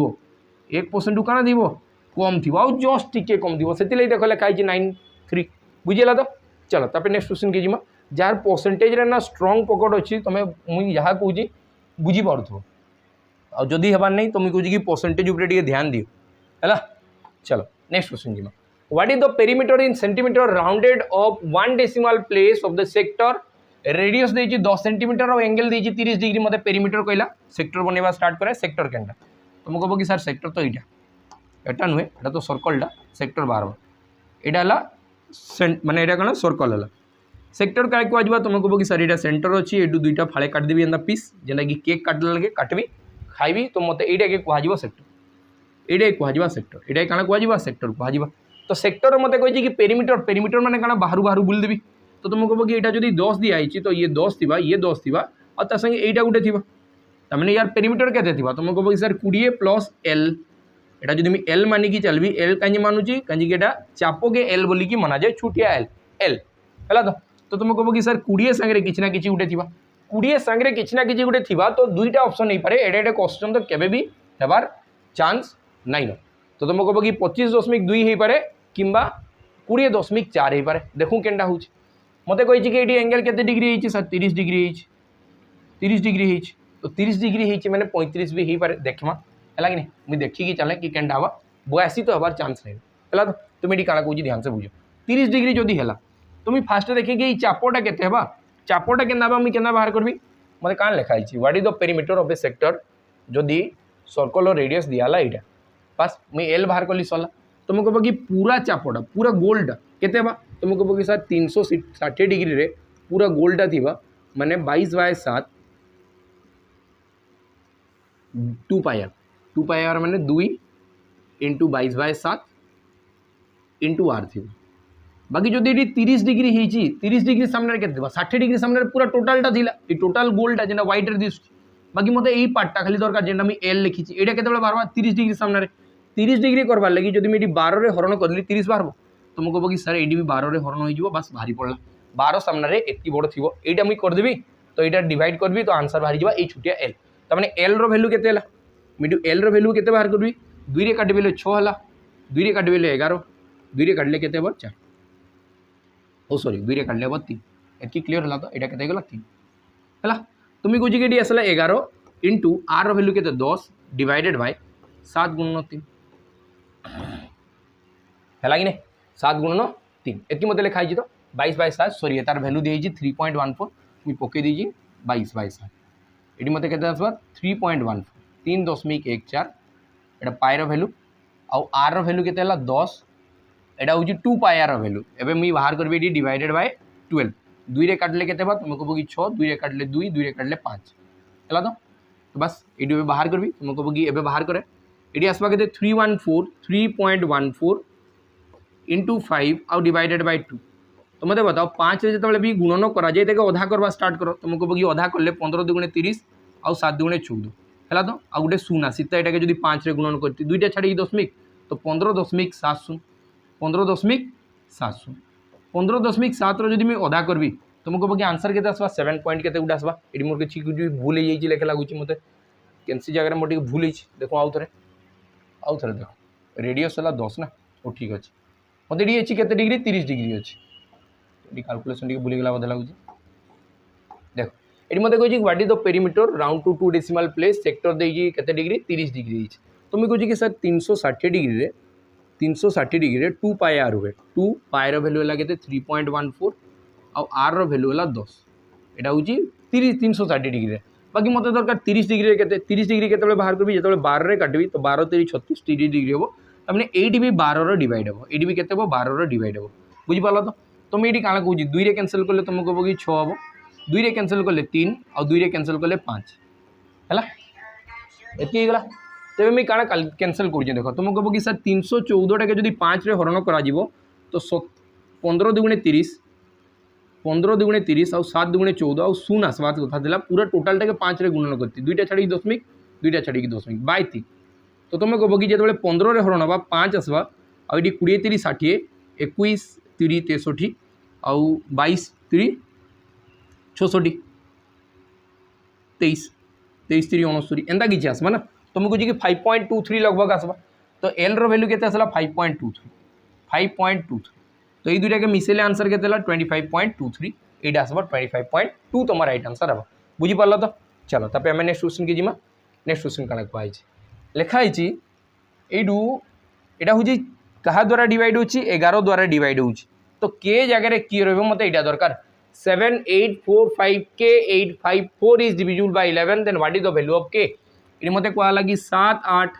1% क्या थी कम थी आउ जस्ट टिके कम थी से देख लिखाई 9.3 बुझेगा तो चलो तापर नेक्स्ट क्वेश्चन के जीमा जार परसेंटेज ना स्ट्रंग पकड़ अच्छी तुम मुझे जहाँ कहूँ बुझीपार आदि हबार नहीं तो मुझे कहूँ कि परसेंटेज उपरे ध्यान दियो है चलो नेक्स्ट क्वेश्चन जीमा what is the perimeter in centimetre rounded off 1 decimal place of the sector radius देछि 10 सेंटीमीटर और एंगल देछि 30 डिग्री मते पेरीमीटर कहला सेक्टर बनवा स्टार्ट करे सेक्टर केनटा तुम कहबो कि सर सेक्टर तो एटा नुहे एटा तो सर्कलटा सेक्टर बार एटा हला माने एटा कोन सर्कल हला सेक्टर काय कहबा तुम कहबो कि सर एटा सेंटर अछि एटू दुईटा फाळे काट देबी एंदा पीस जेना कि केक काटला लगे काटबी खाइबी तो मते एटा के कहबा सेक्टर एटा कहबा सेक्टर एटा काना कहबा सेक्टर कहबा तो सेक्टर मत कही कि पेरीमीटर पेरीमीटर माने काना बाहर बाहर बुल देवी तो तुम कह कि यहाँ जब 10 दिखाई तो ये 10 थी ये 10 थी और संगे यहीटा गोटे थी तमें यार पेरीमीटर के तुम कह कि सर 20 प्लस एल एटा जो एल मानिकी चलबी एल कहीं मानुची कहीं चाप के एल बोलिकी मना जाए छुटिया एल एल है तो तुम कह कि सर 20 सांगे किसी ना कि गोटे थी 20 सांगे किसी ना कि गोटे थी तो दुईटा ऑप्शन नहीं पारे एडे क्वेश्चन तो केबे भी हेबार चांस नाइन तो तुम कह कि 25.2 हो पारे किंबा 20.4 हो पारे देखूँ केनटा हो मत कही कि ये एंगल के डिग्री है सर 30 डिग्री 30 डिग्री है तो 30 डिग्री है मैंने 35 भी हो पारे देखमा है कि नहीं मुझे देखिकी चले कि केनटा हवा 82 तो हबार चांस नहीं है तो तुम ये क्या कह ध्यान से बुझ 30 डिग्री जदि है तो मुझे फास्ट देखिए कि चापटा के चापटा के मुझे के बाहर करी मत क्या लिखाई what is the perimeter of A sector जदि सर्कल रेडियस दियाला यहाँ बस मुझे एल बाहर कली सरला तुम कह कि पूरा चापटा पूरा गोलटा केते बा तुम कह कि सर 360 डिग्री रे पूरा गोलटा थी माने 22/7 2 पायर माने 2 इंटू 22/7 इंटू आर थी बाकी जो 30 डिग्री है 30 डिग्री सामने के 60 डिग्री सामने पूरा टोटालटा थी टोटाल गोलटा जेना व्हाइट रे दिस बाकी मत यही पार्टा खाली दरकार जेना मुझे एल लिखी एटा के बाहर 30 डिग्री सामने 30 डिग्री करवार लगी जब मुझे 12 रे हरण करी 30 बाहर तुम कह कि सर ये भी 12 रे हरण हो बस भारी पड़ा 12 सामने एति बड़ थी यहाँ मुझे करदेवी तो यहाँ डिवाइड करी तो आंसर बाहरी जा ये छुटिया एल तमें एल रैल्यू के मुझे एल रैल्यू के बाहर करी 2 रे काटिले 6 है 2 रे काटिले 11 2 रे काटिले के 4 ओ सॉरी 2 रे काटिले 3 एति क्लीयर है तो यहाँ के 3 है तुम्हें कह कि आसला 11 इंटू आर रैल्यू के 10 डिवाइडेड बाय 7 गुणन 3 है कि नहीं 7 गुणन 3 एति मत लिखाई तो 22/7 सॉरी तार भैल्यू दी 3.14 मुझे पकई दी 22/7 ये मत के 3.14 3.14 एटा पायर भैल्यू आउ आर भैल्यू के 10 एटा हूँ 2 पाई आर भैल्यू एवं मुझे बाहर करी डिवाइडेड बाय 12 2 रे काटिले के तुम कह कि 6 2 रे काटिले 2 2 रे काटिले 5 है तो बस ये बाहर करी तुम कह कि एवं बाहर करे ये आसवा के 3.14 इंटू 5 आउ डिवाइडेड बाय 2 तो मत बताओ 5 रे जो भी गुणन करा जाए अधा करवा स्टार्ट कर तुम कह कि अधा कले 15 दुगुणे 30 आउ 7 दुगुणे 14 है तो आउ गोटे शून्य सीता यहाँ जो 5 रे गुणन करती दुईटा छाड़ी दशमिक तो 15.70 15.70 15.7 रो जो अधा करबी तुम कह कि आंसर के आसवा 7 पॉइंट के गोटे आसवा ये मोर किसी भूल हो लेखा लगुच मत कैंसी जगह मोटे भूल हो देखो आउ थे देख रेडियस है 10 ना ओ ठीक अच्छे मत ये के डिग्री 30 डिग्री अच्छे कैलकुलेशन भूलीगला बोधे लगुच देख ये मत कही what is the perimeter round to 2 decimal place sector देगी के डिग्री 30 डिग्री तुम कह कि सर 360 डिग्री रे 360 डिग्री रे 2 पाई आर हुए 2 पाई भैल्यू है के 3.14 आउ आर भैल्यू है 10 यहाँ हूँ 360 डिग्री रे बाकी मत दरकार 30 डिग्री के 30 डिग्री के बाहर करी जो 12 रे काटबी तो 12 3 36 30 डिग्री हम तमें ये भी 12 डिवाइड हम ये भी के 12 डिवाइड हम बुझीपार तो तुम ये क्या कहूँ 2 रे कैंसल कले तुम कह कि 6 हम 2 रे कैंसल कले 3 आउ 2 रे कैंसल कले 5 है ये तेज मुझे क्या कैंसल कर देख तुम कह कि सर 314 के 5 रे हरण करा तो 15 दुगुणे 30 15 दुगुणे 30 आउ 7 दुगुणे 14 आउ शून्य आसवा कथा था पूरा टोटालटा के 5 रे गुणन करती दुईटा छाड़ी दशमिक दुईटा छाड़ी दशमिक बाय 3 तो तुम कह कि जो 15 रे हरण हवा 5 आसवा आउ ये 20 3 60 21 3 63 आउ 22 3 64 23 23 3 69 एंता किसी आसवा ना तुमको जी 5.23 लगभग आसवा तो एल रो वैल्यू केते आसला 5.23 तो ये दुटा के मिसेले आंसर केते 25.23 एटा आसवा 25.2 तुम राइट आंसर हम बुझी पारल तो चलो तापर आम नेक्स्ट क्वेश्चन की जिमा नेक्स्ट क्वेश्चन कण कहई लिखाई यू यहाँ हूँ क्या द्वारा डिवाइड होची 11 द्वारा डिवाइड होची तो के जगह किए रही मत यहाँ दरकार 7 8 4 5 के 8 5 4 is divisible by 11 then what is the value of k ये मत कह लगी 7 8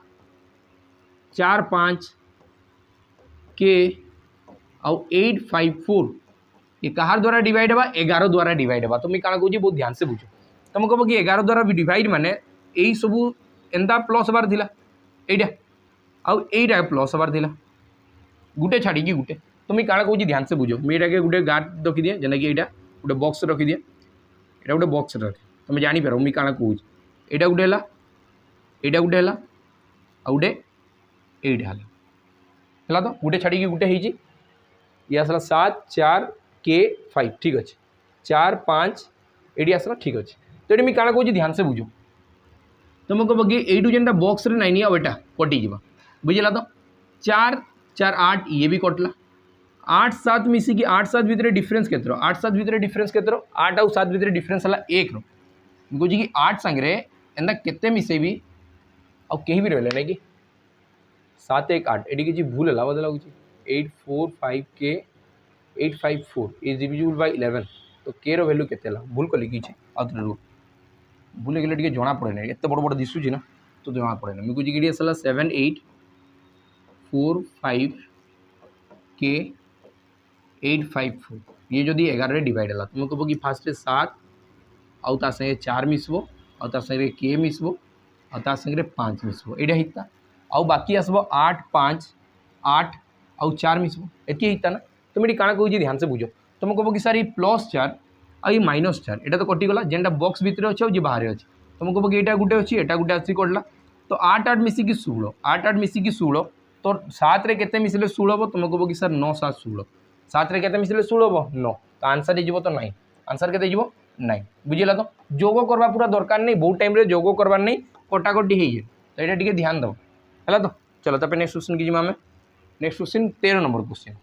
4 5 के आउ 8 5 4 ये कहार द्वारा डिवाइड है 11 द्वारा डिवाइड है तो मुझे कौन कहूँ बहुत ध्यान से बुझो तुम कह कि 11 द्वारा डिवाइड माने यही सब एंता प्लस हबार थिला एटा आउ एटा प्लस हबार थिला गुटे छाड़ी गुटे तो मुझे कौन कहूँ ध्यान से बुझो मुझे गोटे गार्ड रखी दिए जेना कि यहाँ गोटे बक्स रखी दिए यहाँ गोटे बक्स रखे तुम जापर मुझे कौन कहूँ यहाँ गोटे है यहाँ गोटे है आउटे एटा है तो गोटे छाड़ी गोटे हो ये आसला 7 4 के 5 ठीक अच्छे 4 5 ये आसला ठीक अच्छे तो ये मुझे कौन कहूँ ध्यान से बुझो तुम कह कि यू जेनटा बक्स नाइन आटा कटिज बुझला तो 4 4 8 ये भी कटला 8 7 मिसिकी 8 7 भितर डिफरेन्स के 8 7 भितर डिफरेन्स के 8 आउ 7 भितर डिफरेन्स है 1 कहूँ कि 8 सांगे एंता केते मिसेबी आउ कहीं भी रहा नहीं कि 7 1 8 ये किसी भूल है बोध लगुच 8 4 5 के 8 5 4 इज डिविजिबल बाय 11 तो के रो वैल्यू केते भूल कली कि आउ भूल गले टे जना पड़े ना एत बड़ बड़ दिशुची ना तो जना पड़े ना मुझे कि 7 8 4 5 के 8 5 4 ये जदि 11 डिवाइड है तुम कह कि फास्ट 7 आउ ता संगे 4 मिसबो आउ ता संगे के मिसबो आउ ता संगे 5 मिसबो एटा हिता आउ बाकी आसबो 8 5 8 आउ 4 मिसबो एति हिता ना तुम ये काଣା कहूँ ध्यान से बुझो तुम कह कि सर ये +4 आ ये -4 एटा तो कटिगला जेनटा बक्स भितर अच्छे जी बाहर अच्छे तुम कह कि यहाँ गोटे अच्छी एटा गोटे आसी कटला तो 8 8 मिसिकी 16 8 8 मिसिकी 16 तो 7 रे केते मिसिले 16 हम तुम कह कि सर 9 7 16 7 रे केते मिसिले 16 हम 9 तो आंसर हो तो 9 आंसर केते हो 9 बुझिला तो जोग करवा पूरा दरकार नहीं बहुत टाइम रे जोग करवार नहीं कटाकटी हो तो यहाँ टे ध्यान दो है तो चलो तापर नेक्स्ट क्वेश्चन की आम नेक्स्ट क्वेश्चन 13 नंबर क्वेश्चन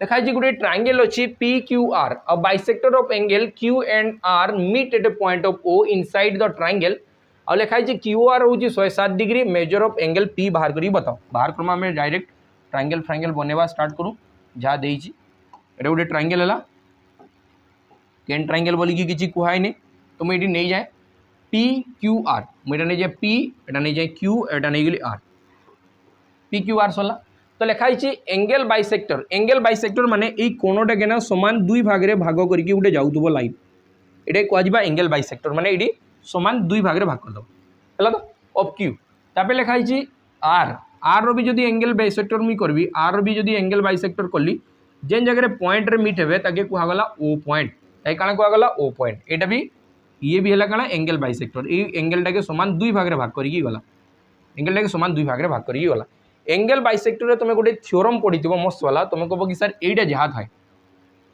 देखाई गोटे ट्रायंगल अच्छी P Q R a bisector of angle Q and R meet at a point of O inside the triangle और लिखाई क्यू आर हूँ 107 degree measure of angle P बाहर करी बताओ बाहर करमा आम डायरेक्ट ट्रायंगल फ्रायंगल बनवा स्टार्ट करूँ जहाँ देती ये गोटे ट्रायंगल है केन ट्रायंगल बोलिकी किसी कहुए नहीं तो मुझे नहीं जाए पी क्यू आर मुझे नहीं जाए पी एटा नहीं जाए क्यू एटा नहीं गली आर पी क्यू आर सरला तो लिखाई एंगल बाइसेक्टर माने ये कोणटा के ना समान दुई भाग रे भाग करके गोटे जाऊथबो लाइन ये कहवा एंगल बाइसेक्टर माने ये समान दुई भाग रे भाग करदब है तो ऑफ क्यू तापर लिखाई आर आर रो भी जदि एंगल बाइसेक्टर मुझे करबी आर रो भी जदि एंगल बाइसेक्टर कली जेन जगह पॉइंट रे मीट हे ताके कहगला ओ पॉइंट ताई काଣା कहगला ओ पॉइंट एटा भी ये भी है काଣା एंगल बाइसेक्टर ये एंगलटा के समान दुई भाग रे भाग करके गला एंगलटा के समान दुई भाग रे भाग करके गला एंगल बाइसेक्टर तुम गोटे थ्योरम पढ़ी मस्त वाला तुम कह कि सर ये जहाँ थाए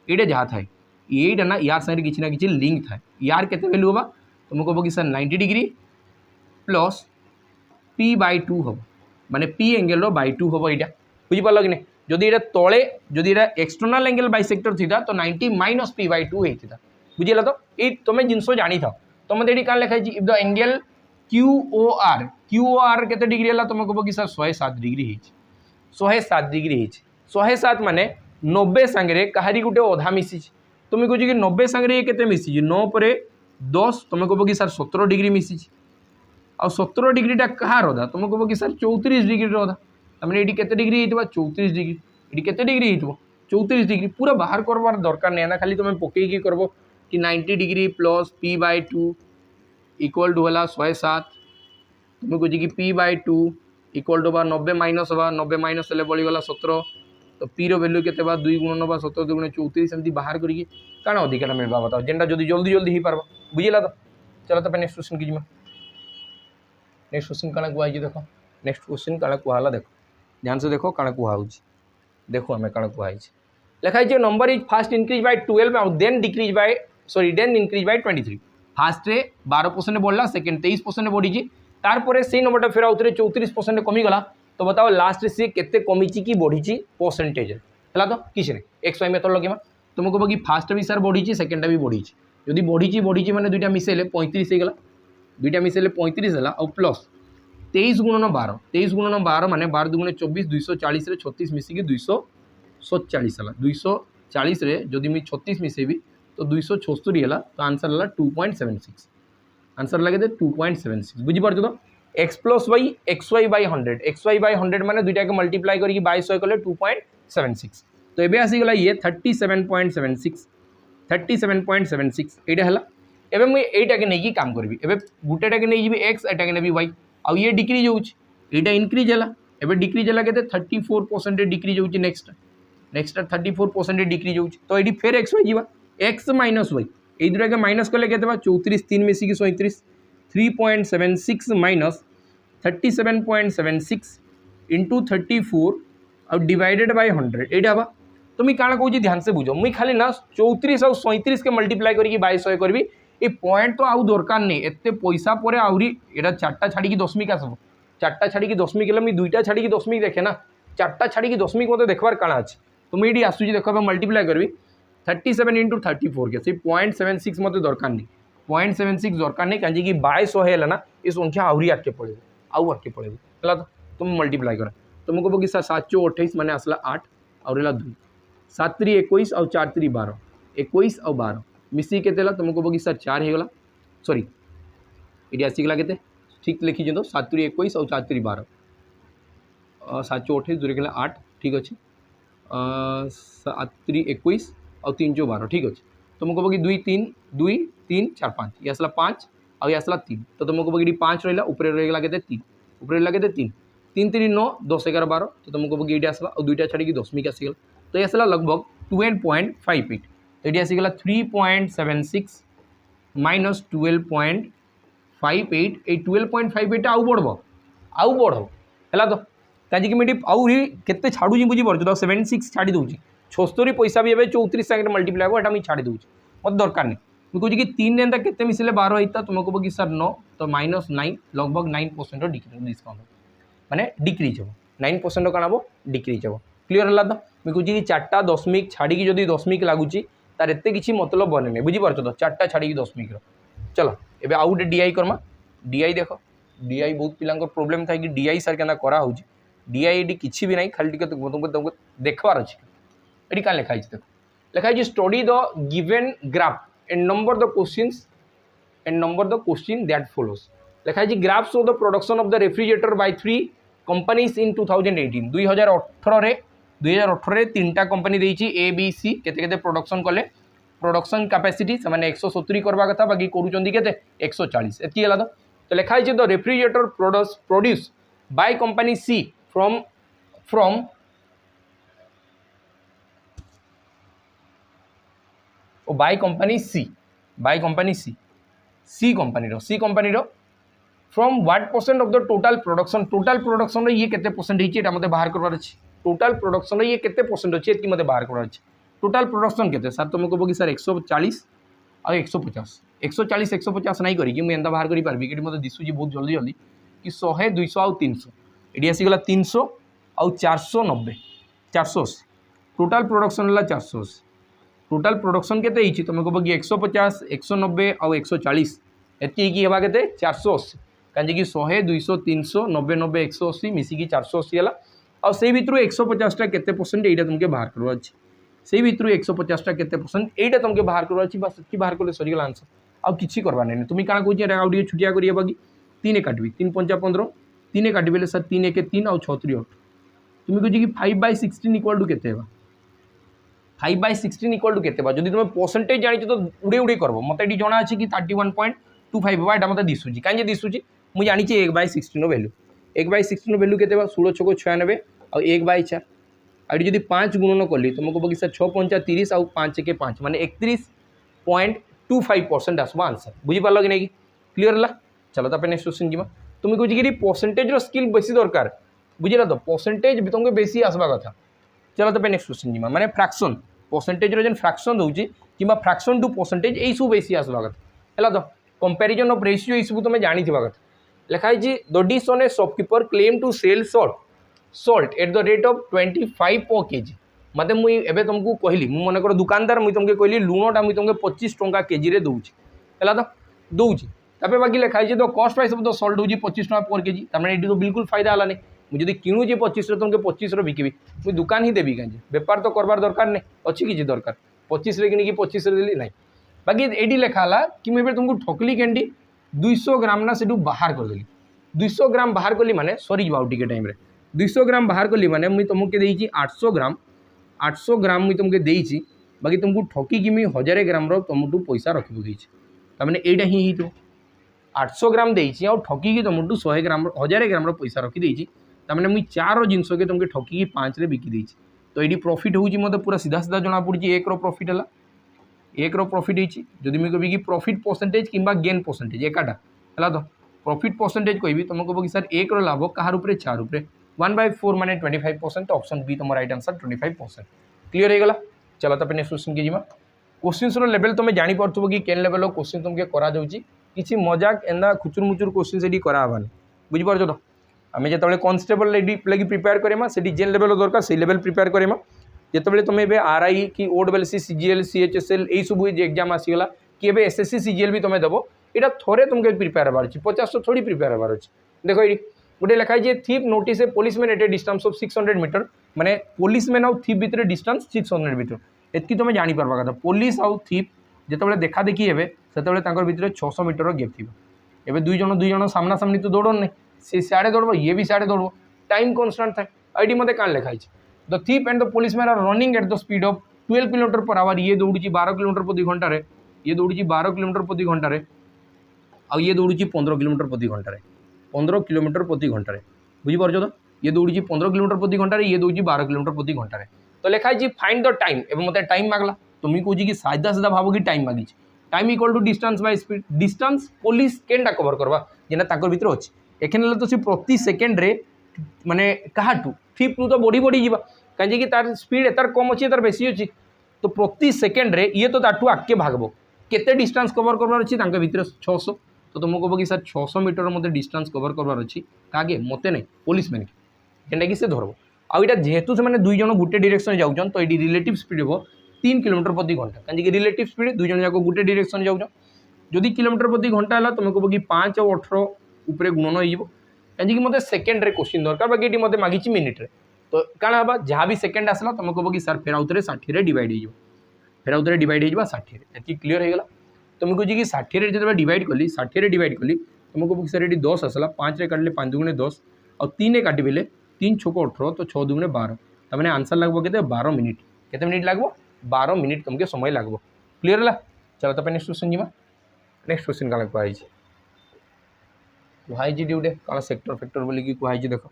ये जहाँ थाए ये ना यार संगे किसी ना किसी लिंक थाए यार केते वैल्यू होगा तुम कह कि सर 90 डिग्री प्लस p/2 हम माने p एंगल /2 हम यहाँ बुझिपाल कि नहीं जदि ये तले जदि एक्सटर्नाल एंगल बाइसेक्टर थी तो 90 - p/2 होता बुझेगा तो ये तुम जिनस जानी था तुम ये क्या लिखाई इफ द एंगल QOR केते डिग्री है तुम कह कि सर 107 डिग्री 107 डिग्री 107 माने 90 सांगे कहारी गोटे अधा मिसी तुम कह कि 90 सांगे ये केते मिसी 9 पर 10 तुम कह कि सर 17 डिग्री मिसी आ 17 डिग्रीटा कहार अधा तुम कह कि सर 34 डिग्री अधा तमें ये केते डिग्री 34 डिग्री ये केते डिग्री 34 डिग्री पूरा बाहर करवार दरकार नहीं ना खाली तुम पकईकी करब कि 90 degree plus p/2 equal to है 107 तुम कह कि p/2 इक्वल टू 90 माइनस हवा 90 माइनस हेल्ले बढ़ीगला 17 तो p रो वैल्यू केते 2 गुणन 17 2 गुण 34 सेमती बाहर करी काଣା अधिकार मिलवा बताओ जेनटा जल्दी जल्दी जल्दी ही पारबा बुझिला तो चलो तो नेक्स्ट क्वेश्चन की नेक्स्ट क्वेश्चन काଣା कुआ देखो नेक्स्ट क्वेश्चन काଣା कुआला देखो ध्यान से देखो काଣା कुआ होची देखो आम कण कहुई लिखाई number is first increase by 12 और then decrease by then increase by 23 first रे 12% बढ़ला सेकेंड 23% बढ़ी तार से नंबरटा फेर आउे 34% कमीगला तो बताओ लास्ट सी के कमी कि बढ़ी परसेंटेज है तो किसी नहीं एक्स वाई मेथड लगे तुम कह कि फास्ट भी सार बढ़ी सेकेंडटा भी बढ़ी जदि बढ़ी मैंने दुईटा मिसेले 35 होगा दुईटा मिसेले 35 है और प्लस 23 गुणन 12 23 गुणन 12 माने 12 दुगुणे 24 240 36 मिसिकी 247 है 240 जदि मुझे 36 मिसेबी तो 276 है तो आंसर है 2.76 आंसर लगे 2.76 बुझीपार तो X plus Y X Y by 100 माने दुईटा के मल्टीप्लाई करके 22 कले 2.76 तो ये आसीगला ये 37.76 एटा है एबे मुझे एटा के नहीं काम करी एबे गुटेटा के नहीं जी एक्स एटा के नेबी वाई आउ ये डिक्रीज होटा इनक्रीज है एबे डिक्रीज है के 34% डिक्रीज होची नेक्स्ट 34% डिक्रीज होची तो ये फेर एक्स वाई जीवा एक्स माइनस वाई ये दुटा के माइनस कले के 34 3 मिसिकी 37 3.76 माइनस 37.76 इंटू 34 और डिवाइडेड बाय 100 एटा बा तो मुझे क्या कहूँ ध्यान से बुझ मुझे खाली ना 34 और 37 के मल्टीप्लाई करके 22 करी ये पॉइंट तो आउ दरकार नहीं एत पैसा पर आहरी एटा 4टा छाड़ी दशमिक आसब 4टा छाड़ी दशमिक है मुझे 2टा छाड़ी दशमिक देखे ना 4टा छाड़ी दशमिक मत देखबार काଣା अच्छे तो मुझे आसूँ देख मल्टीप्लाई करी 37 इंटू 34 के 0.76 मत दरकार नहीं 0.76 दरकार नहीं कहीं 22 है ना ये संख्या आहरी आगे पड़े आउ आगे पड़े है तो तुम मल्टीप्लाई कर तुम कह कि सर 728 मैंने आसला 8 और 2 7 3 21 और 4 3 12 21 और 12 मिसी के तुम कह कि सर 4 होगा सॉरी ये आसीगला के ठीक लिखी तो 7 3 21 और 4 3 12 728 दूर के 8 ठीक अच्छे 7 3 21 और 3 4 12 ठीक अच्छे तुम कह कि 2 3 4 5 ये आसला 5 और ये आसला 3 तो तुम कह कि 5 रहा ऊपर रहीगला के 3 ऊपर रहा के 3 3 3 9 10 11 12 तो तुम कह कि ये आसला और 2टा छाड़ी दशमिक आसीगला तो ये आसला लगभग 12.58 तो ये आसीगला 3.76 माइनस 12.58 ये 12.58 आउ बढ़ है तो कहीं मुझे आउरी के छाड़ी बुझीपार तो 76 छाड़ी दूसरी 76 पैसा भी 34 सागर मल्टीप्लाई होगा मुझे छाड़ी दूसरी मत दरकार नहीं मुझे कहे कि 3 एंता के मिसले 12 होता तुम कह कि सर 9 तो -9 लगभग 9% डिस्काउंट माने डिक्रीज हम 9% कण हम डिक्रीज हम क्लीयर है तो मुझे कहे कि 4टा दशमिक छाड़ी जदि दशमिक लगुच तार एत कि मतलब बने नहीं बुझीपार तो 4टा छाड़ी दशमिक चलो एवं आउ गोटे डीआई करमा डीआई देख डीआई बहुत पिला प्रोब्लेम था कि डीआई सार क्या कराऊँ डीआई ये किसी भी नहीं खाली तुमको देखबार अच्छे ये क्या लिखाई देख लिखाई study the given graph and number the question that follows लिखाई graph show the production of the refrigerator by 3 companies in 2018 2018 3टा कंपनी देती ए बी सी केते प्रोडक्शन कले प्रोडक्शन कैपेसिटी से 170 करवा कथा बाकी करुँचे 140 एति है तो लिखाई the refrigerator produce by company C from by company C company from what percent of the total production ये केते परसेंट होती है मते बाहर करवार अछि टोटल प्रोडक्शन ये केते परसेंट अछि एति मते बाहर करवार अछि टोटल प्रोडक्शन केते सर तुम कह कि सर 140 और 150 140 150 नहीं करी मुझे एंता बाहर करी पारबी कि मते दिसुजी बहुत जल्दी जल्दी कि 100 200 और 300 ये आसीगला 300 और 490 480 टोटल प्रोडक्शन है 480 टोटल प्रोडक्शन केते तुम कह कि 150 190 और 140 एति कि हेबा केते 480 कहीं 100 200 300 90 90 180 मिसिकी 480 है और से भितर 150टा केते परसेंट यहाँ तुमके बाहर करवा अच्छे से भितर 150टा केते परसेंट यहाँ तुमके बाहर करवा अच्छी बस ये बाहर कले सरीगला आंसर आउ कि करवा नहीं तुम क्या कहे आउ छुटिया करिए कि 3 काटबी 3 5 15 3 काटबे सर 3 1 3 और 6 3 8 तुम कह कि 5/16 इक्वल टू केते 5/16 इक्वल टू केते जब तुम परसेंटेज जानी तो उड़े उड़े करब मत ये जना अच्छे कि 31.25 हाँ यहाँ मत दिशुची कहीं दिशुची मुझे जानी 1/16 वैल्यू 1/16 वैल्यू के 16 6 96 और 1/4 और जब 5 गुणन कली तुम कह कि सर 6 5 30 और 5 1 5 माने 31.25% आसो आंसर बुझीपार कि नहीं क्लीयर है चलो तो नेक्स्ट क्वेश्चन जीवा तुम कह कि परसेंटेज स्किल बेसी दरकार बुझे तो परसेंटेज तुमको बेसी आसवा कथा चलो तो नेक्स्ट क्वेश्चन जी माने फ्रैक्शन परसेंटेज रो जेन फ्रैक्शन दउची किबा फ्रैक्शन टू परसेंटेज एई सब बेसी आसला कथा हला तो कंपैरिजन ऑफ रेशियो एई सब तुम जानि थिबा कथा लिखा है the dishonest a shopkeeper claim to sell salt at the rate of 25 per KG मत मुझे एवं तुमको कहली मुझे मनकर दुकानदार मुझे तुमको कहली लुणटा मुझे तुमको 25 टंका केजी रे दूची है तो दूची तापर बाकी लिखा है the cost price of the salt होची 25 टंका पर केजी तार माने एटी तो बिल्कुल फायदा हला नहीं मुझे किणुचे 25 तुमको 25 बिकिबी मुझे दुकान ही देवी कहीं बेपार तो करवार दरकार नहीं अच्छी किसी दरकार 25 कि 25 देली ना बाकी ये लिखा कि मुझे तुमको ठकली कैंडी 200 ग्राम ना से बाहर करदेली 200 ग्राम बाहर कली माने सरी टे टाइम 200 ग्राम बाहर कली माने मुझे तुमको देती 800 ग्राम मुझे तुमको देती बाकी तुमको ठकिकी मुझे 1000 ग्राम तुमठू पैसा रखी पकई तमें यहाँ ही 800 ग्राम देती आ ठकिकी तुमठू 100 ग्राम 1000 ग्राम पैसा रखी देती तमें मुझे 4 जिनस के तुमको ठकिकी 5 रे बिकी देती तो ये प्रॉफिट होची मत पूरा सीधा सीधा जना पड़ी 1 रो प्रॉफिट है 1 रो प्रॉफिट होती जदि मुझे कभी कि प्रॉफिट परसेंटेज कि गेन परसेंटेज एकाटा है तो प्रॉफिट परसेंटेज कहबी तुम कह कि सर 1 रो लाभ कहार उपरे 4 उपरे 1/4 माने 25% ऑप्शन बी तुम राइट आंसर 25% क्लियर हो गला चलो तो नेक्स्ट क्वेश्चन की जीमा क्वेश्चन लेवल तुम जानी पार्थो कि केन लेवल क्वेश्चन तुमके करा जाउची किसी मजाक एंदा खुचुर मुचुर क्वेश्चन से कराबानी बुझीपार तो आम जो कॉन्स्टेबल लगी प्रिपेयर करेमा से जेन लेवल दरकार से लेवल प्रिपेयर करेमा जिते तुम ए आरआई कि ओडब्ल्यूसी सीजीएल सीएचएसएल यही सब एग्जाम आसीगला कि एसएससी सीजीएल भी तुम देव यहाँ थोड़े तुमको प्रिपेयर होबार अच्छी 50 तो थोड़ी प्रिपेयर होबार अच्छी देखो ये गोटे लिखाई है thief notice a policeman at a distance of 600 metre माने पुलिसमैन आउ थीप भितर डिस्टेंस 600 मीटर एतकी तुम जापर कथा पुलिस आउ थीप जिते देखा देखी हे से भितर 600 मीटर गैप थी एवं दुई जन सामना सामनी तो दौड़ नहीं सी सियाड़े दौड़ ये भी सियाड़े दौड़ टाइम कन्स्टाट था ये मत क्या लिखाई the thief and the policeman are running at the speed of 12 kilometre per hour ये दौड़ी 12 किलोमीटर प्रति घंटे ये दौड़ी 12 किलोमीटर प्रति घंटे आ ये दौड़ी 15 किलोमीटर प्रति घंटे 15 किलोमीटर प्रति घंटे बुझीपार तो ये दौड़ी 15 किलोमीटर प्रति घंटे ये दौड़ी 12 किलोमीटर प्रति घंटे तो लिखाई फाइंड द टाइम एवं मत टाइम मागला तो मुझे कहे कि साधा साधा भाव कि टाइम मागी time equal to distance by speed distance पुलिस केनटा कवर करवा जेना ताकर भितर अच्छी एखने तो सी प्रति सेकेंड रे माने कहाटू थीप तो बढ़ी बढ़ी जावा कहीं तार स्पीड एतार कम अच्छी तार बेसी अच्छी तो प्रति सेकेंड रे ये तो ताठू आगे भागब केते डिस्टेंस कवर करवार अच्छी भितर 600 तो तुम कह कि सर 600 मीटर मत डिस्टेंस कवर करवार अच्छी क्या मत नहीं पुलिस मैन जेनटा कि से धरब आईटा जेहेतु से दुई जन गोटे डायरेक्शन जाऊन तो ये रिलेटिव स्पीड हो 3 किलोमीटर प्रति घंटा कहीं रिलेटिव स्पीड दुई जन जाक गोटे डायरेक्शन जाऊन जदि किलोमीटर प्रति घंटा है तुम कह कि 5 और 18 उपरे गुणन हो कहीं मत सेकेंड रे क्वेश्चन दरकार बाकी मत मागी मिनिट रे तो क्या हम जहाँ भी सेकेंड आसला तुम कह कि सर फेर आउ थे 60 डिवाइड हो फेर आउ थे डिवाइड हो 60 ये क्लीयर होगा तो मुझे कहे कि 60 जो डिवाइड कली 60 डिवाइड कली तुम कह कि सर ये 10 आसला 5 रे काटिले 5 दुगुणे 10 और 3 काटिले 3 छक 18 तो 6 दुगुणे 12 तमें आंसर लगभग के 12 मिनिट के मिनिट लगभग 12 मिनिट तुमके समय लगभग क्लीयर है चलो तो नेक्स्ट क्वेश्चन जीमा नेक्स्ट क्वेश्चन क्या कहुई कहुई गोटे कौन सेक्टर फेक्टर बोलिकी कहुई देख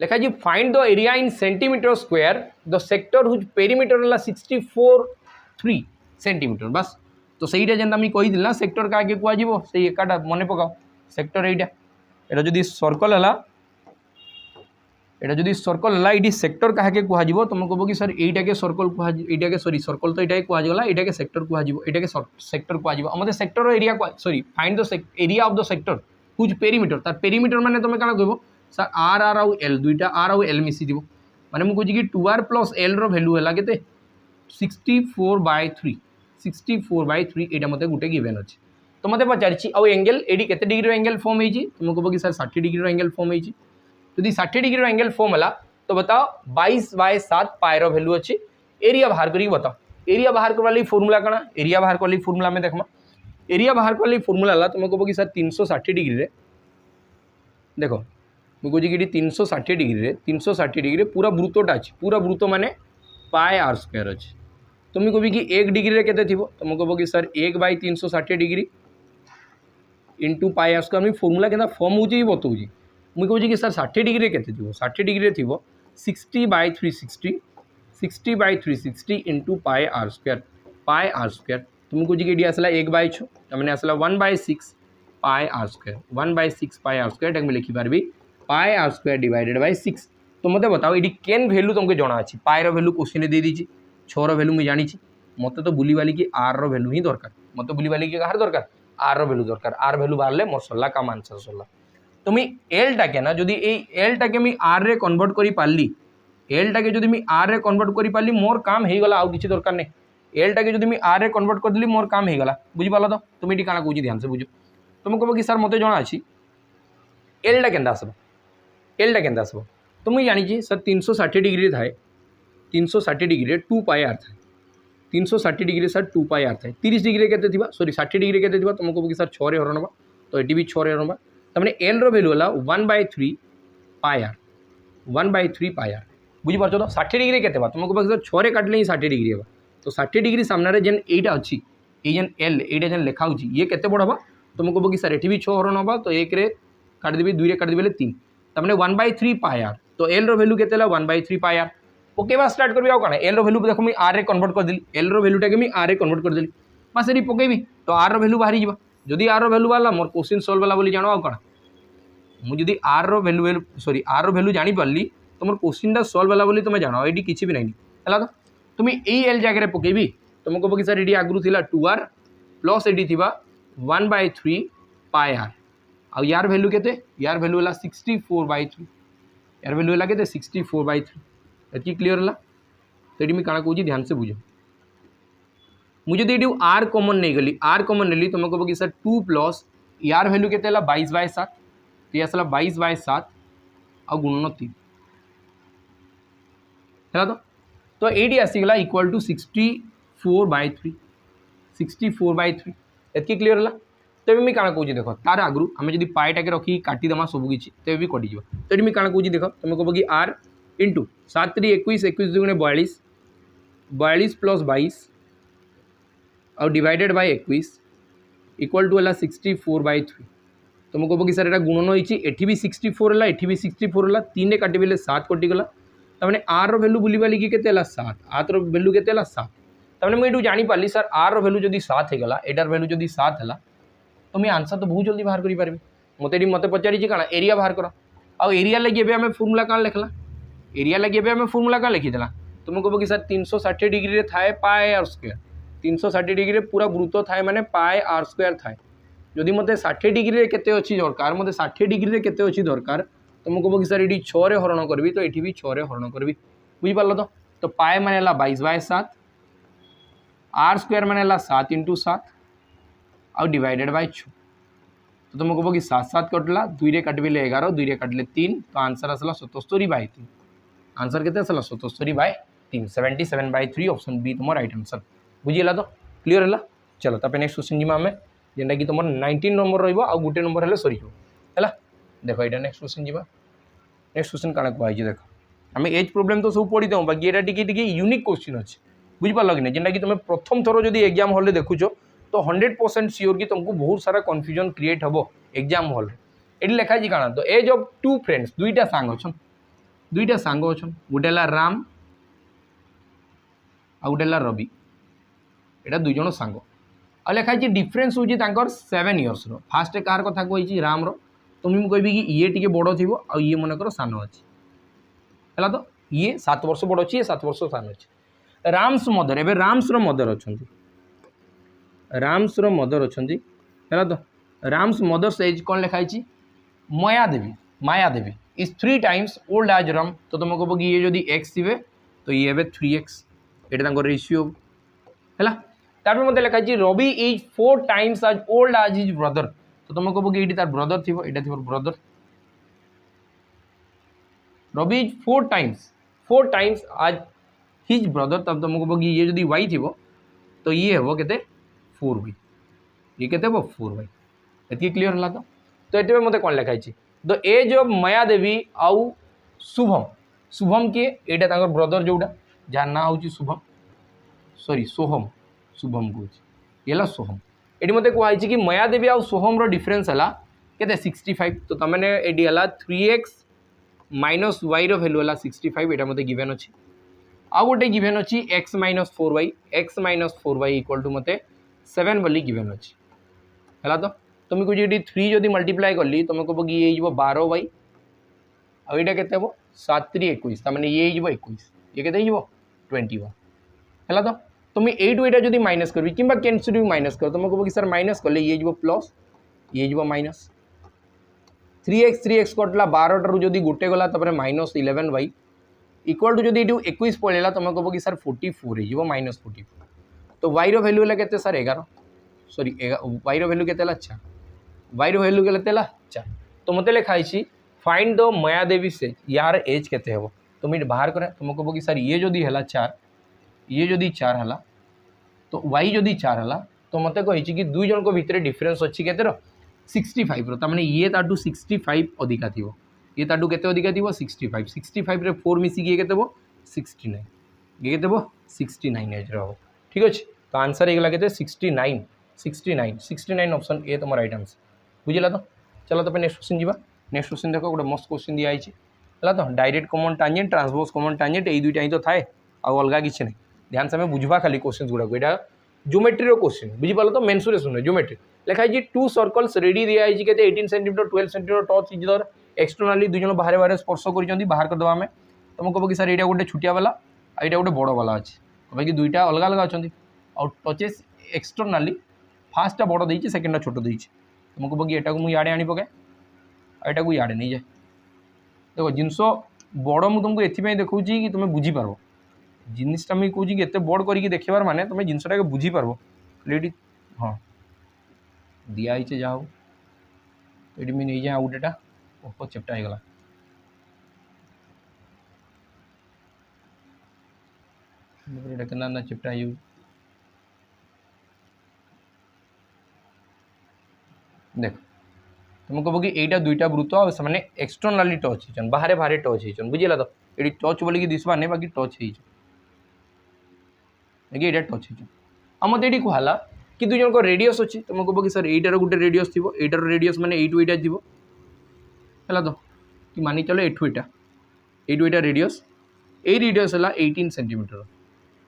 लिखा जी find the area in centimetre square the sector whose perimeter है 64.3 सेंटीमीटर बस तो सहीटा जेनता मुझे कही ना सेक्टर क्या कहुआ से एकाटा मन पकाओ सेक्टर यहाँ जदि सर्कल है यहाँ जदि सर्कल है ये सेक्टर क्या कह तुम कह कि सर यहीटा के सर्कल कह सॉरी सर्कल तो यहाँ कहला यहाँ के सेक्टर कह के सेक्टर कह मत sector area sorry find the area of the sector whose perimeter तार पेरीमीटर माने तुम क्या कह सर आर आर आउ एल दुईटा आर आउ एल मिसी जीव माने मुझे कि 2r प्लस एल रो भैल्यू है के 64/3 64/3 यहाँ मत गोटे गिवेन अच्छे तो मत पचारि आउ एंगल ये केते डिग्री एंगल फॉर्म होती तुम कह कि सर 60 डिग्री एंगल फॉर्म होती यदि 60 डिग्री एंगल फॉर्म है तो बताओ 22/7 पाए रो भैल्यू अच्छी एरिया बाहर करी बताओ एरिया बाहर करवा फॉर्मूला कଣା एरिया बाहर करवा फॉर्मूला में देखमा एरिया बाहर करवा फॉर्मूला तुम कह कि सर 360 डिग्री रे देखो मुझे कि 360 डिग्री पूरा वृत्तटा अच्छी पूरा वृत्त माने पाए आर स्क्वायर अच्छे तो मुझे कभी कि 1 डिग्री के तुम कह कि सर 1/360 degree into pi R square formula के फॉर्म होती बताऊँ मुझे कहे कि सर 60 डिग्री के 60 डिग्री थी 60/360 60/360 इंटू पाए आर स्क्वायर तो मुझे कहे कि आसला 1/6 मैंने आसला 1/6 पाए आर स्क्वायर 1/6 पाए आर स्क्वायर लिखिपारि पाए आर स्क्वायर डिवाइडेड बाय 6 तो मत बताओ ये केन भैल्यू तुमको जना अच्छी पाए भैल्यू क्वेश्चन दे दीजिए 6 भैल्यू मुझे जानी मत तो बुली बाली कि आर भैल्यू ही दरकार मत बुली बाली कि कहार दरकार आर भैल्यू दरकार आर भैल्यू बाहर मोर सरला काम आंसर सरला तो मुझे एल टाके ना जदि एल टाके मुझे आर रे कन्वर्ट कर पार्ली एल टाके जदि मुझे आर रे कन्वर्ट कर पार्ली मोर काम हो गला आउ किसी दरकार नहीं एल टाके जदि मुझे आर रे कन्वर्ट कर देली मोर काम हो गला बुझिपाल तो तुम ये क्या कौन ध्यान से बुझ तुम कह कि सर मत जना अच्छी एलटा के आसब एलटा के आसब तो मुझे जानी सर 360 डिग्री थाए 360 डिग्री 2 पाए आर थाए 360 डिग्री सर 2 पाए आर थाए 30 डिग्री के सॉरी 60 डिग्री के तुम कह कि सर 6 रे हरण तो ये भी 6 रे हरण तमें एल रैल्यू है 1/3 पाए आर 1/3 पाए आर बुझीपार तो 60 डिग्री के तुम कह सर 6 रे काटले ही 60 डिग्री हे तो 60 डिग्री सामने जेन एटा अच्छी ये जेन एल ये जेन लिखा ये केते बड़ हम तुम कह कि सर ये भी 6 हरण हम तो 1 रे काटिदेवी 2 रे काटिदेवी 3 तमें 1/3 पाए आर तो एल रैल्यू के 1/3 पाए आर ओके बस स्टार्ट करी आना एल रैल्यू देखो मुझे आर रे कन्वर्ट कर देली एल रैल्यूटा के आर रे कन्वर्ट कर देली बस ये पकेबी तो आर रैल्यू बाहरी जा जदि आर रैल्यू बाहर मोर क्वेश्चन सॉल्व वाला बोली जानो आ कौन मुझे आर रैल्यू सॉरी आर रैल्यू जानी पार्ली तो मोर क्वेश्चन सॉल्व वाला बोली तुम जानो ये किसी भी नहीं है तो तुम यही एल जगह पकेबी तुम कह कि सर ये आगु थी 2r प्लस ये थी 1/3 पाए आर आ यार भैल्यू के यार भैल्यू है 64/3 यार भैल्यू है के 64/3 ये क्लीयर है तो ये क्या कौन ध्यान से बुझ मुझे ये आर कॉमन नहीं गली आर कॉमन नहीं तुम कह कि सर 2 प्लस यार भैल्यू के 22/7 तो ये आसला 22/7 आ गुणन 3 है तो ये आसीगला इक्वल टू 64/3 64/3 ये क्लीयर है तो ये क्या कौन देख तार आगु आम जब पाएटा के रखी काटिदेमा सबकि तो भी कटिज तो ये क्या कौन देख तुम कह कि आर इंटू 7 3 21 21 2 42 42 प्लस 22 और डिवाइडेड बाय 21 इक्वल टू है 64/3 तुम कह कि सर ये गुणन होती भी 64 है ये भी 64 है 3 रे काटिबे 7 कटिगला तमें आर भैल्यू बुली बाली कि 7 आर भैल्यू के 7 तमें मुझे जानीपारी सर आर भैल्यू जब 7 होगा एटार भैल्यू जब 7 है तो मैं आंसर तो बहुत जल्दी बाहर करें मत पचारि कौन एरिया बाहर कर आउ एरिया लगे आम फर्मूला क्या लिखला एरिया लगे आम फर्मूला क्या लिखीदेला तुम कह कि सर 360 डिग्री थाए पाए आर स्क्वायर 360 डिग्री पूरा गुरुत्व थाए माने पाए आर स्क्वायर थाए जदि मत 60 डिग्री के अच्छी दरकार मत 60 डिग्री के अच्छी दरकार तुम कह कि सर ये 6 रे हरण करी तो ये भी 6 रे हरण करी बुझिपार तो पाए माने 22/7 आर स्क्वायर माने 7 × 7 आउ डिवाइडेड बाय 6 तो तुम कह कि 7 7 कटला 2 रे काटिबे 11 2 रे काटिले 3 तो आंसर आसला 77/3 आंसर के 77/3 77/3 ऑप्शन बी तुम राइट आंसर बुझीगला तो क्लीयर है चलो तापर नेक्स्ट क्वेश्चन जीमा आम जेनटा कि तुम 19 नंबर रही आ गोटे नंबर है सरी है देख ये नेक्स्ट क्वेश्चन जीवा नेक्स्ट क्वेश्चन क्या कहुई देख आम एज प्रोब्लेम तो सब पढ़ी दूँ बाकी ये यूनिक क्वेश्चन अच्छे बुझिपार कि नहीं जेनटा कि तुम प्रथम थर जब एग्जाम हॉल देखुच तो 100% सियोर कि तुमको बहुत सारा कन्फ्यूजन क्रिएट हम एग्जाम हॉल ये लिखाई क्या तो एज ऑफ 2 फ्रेंड्स दुईटा सांग अच्छा दुईटा सांग अच्छा गोटे राम आ गोटे रवि यहाँ दुई जन सांग आ लिखाई डिफरेन्स हूँ 7 इयर्स फास्ट कार कथा कही राम तो मुझे कहि कि ये टी बड़ थी आ ये मनकर सान अच्छी है तो ये 7 वर्ष बड़ अच्छी ये 7 वर्ष सान अच्छे राम्स मदर एवं राम्स मदर अच्छा राम्स मदर अच्छा है तो राम्स मदर्स एज कौन लिखाई Maya Devi is 3 times old age Ram तो तुम कह कि ये जदि एक्स थे तो ये हे 3x ये रेशियो है तार मत लिखाई Ravi is 4 times as old as his brother तो तुम कह कि ये तार ब्रदर थी यहाँ थी brother Ravi is 4 times as his brother तब तुम कह कि ये जदि y थी तो ये हे के 4y ये के 4y ये क्लीयर है तो ये मत कौन लिखाई द एज ऑफ माया देवी आउ शुभम शुभम किए यहाँ ब्रदर जोड़ा जार ना हूँ शुभम सॉरी सोहम शुभम कह ये सोहम ये मत कहुई कि माया देवी आउ सोहम डिफरेन्स है के 65 तो तमें ये 3x माइनस y भैल्यू है 65 यहाँ मत गिवेन अच्छी आउ गोटे गिवेन अच्छी x - 4y इक्वल टू मत 7 बोली गिवेन अच्छी है तो तुम कह 3 जदि मल्टीप्लाई कली तुम कह कि ये 12y आईटा के 7 3 21 तार ये 21 ये केते 21 है तो तुम एटू एटा जब माइनस कर कि कैंसिल माइनस कर तुम कह कि सर माइनस कले ये प्लस ये माइनस 3x कटला 12 टर जब गोटे गला माइनस 11 वाई इक्वल टू जब ये 21 पड़ेगा तुम कह कि सर 44 हो माइनस 44 तो वाई रैल्यू है सर 11 सॉरी वाई रैल्यू के 4 वाई रैल्यू के 4 तो मत लिखाई फाइंड द मायादेवी सेज यार एज केते हो तो मुझे बाहर करे तुम कह कि सर ये जदि है 4 ये जदि 4 है तो वाई जदि 4 है तो मत कही कि दुई जन भितर डिफरेन्स अच्छी के 65 तार ये ताठू 65 अधिका थी ये ताठू के अधिका थी 65 65 रे 4 मिसिक ये के 69 ये के 69 एज रो ठीक अच्छे तो आंसर होगा के 69 69 69 ऑप्शन ए तुम राइट आंसर बुझला तो चलो तो नेक्स्ट क्वेश्चन जी नेक्स्ट क्वेश्चन देख गोटे मस्त क्वेश्चन दिखाई है तो direct common tangent transverse common tangent ये दुईटा ही तो थाए आउ अलग किसी नहीं ध्यान से बुझा खाली क्वेश्चन गुड़ाक यहाँ ज्योमेट्री क्वेश्चन बुझीपाल तो मेंसुरेशन ज्योमेट्री लिखाई 2 सर्कल्स रेडी दिखाई के 18 सेंटीमीटर 12 सेंटीमीटर टच इज दर एक्सटर्नाली दुई जन बाहर बाहर स्पर्श कर बाहर करदे आम तुम कह कि सर यहाँ गोटे छुटिया वाला यहाँ गोटे बड़ वाला अच्छे कह कि दुईटा अलग अलग अच्छा आउ टचेस एक्सटर्नाली फास्टा बड़ देती सेकेंडा छोट देती तुम कह कि यहाँ को मुझे आनी पकाए यहाँ को इे नहीं जाए देखो जिनस बड़ मुझे तुमको ये देखा कि तुम बुझीपार जिनटा मुझे कौन कि एत बड़ करके देखार माने तुम जिनटा बुझीपार ये हाँ दिखाई जा हो ये मुझे नहीं जाए आउ गोटेटा ओह चेप्टा होगा के चेप्टा हो देख तुम कह कि यहाँ दुईटा वृत्त से एक्सटर्नाली टच होचन बाहर बाहर टच होचन बुझीला तो ये टच बोलिकी दिशा नहीं बाकी टच होटा टच हो मत ये कहला कि दुई जन रेडियस अच्छी तुम कह कि सर यहीटार गोटे रेडियस थी यहीटार रेडियस मैंने यू यहाँ थी है तो कि मानि चलो एठू यहाँ रेडियस ये रेडियस है 18 सेंटीमीटर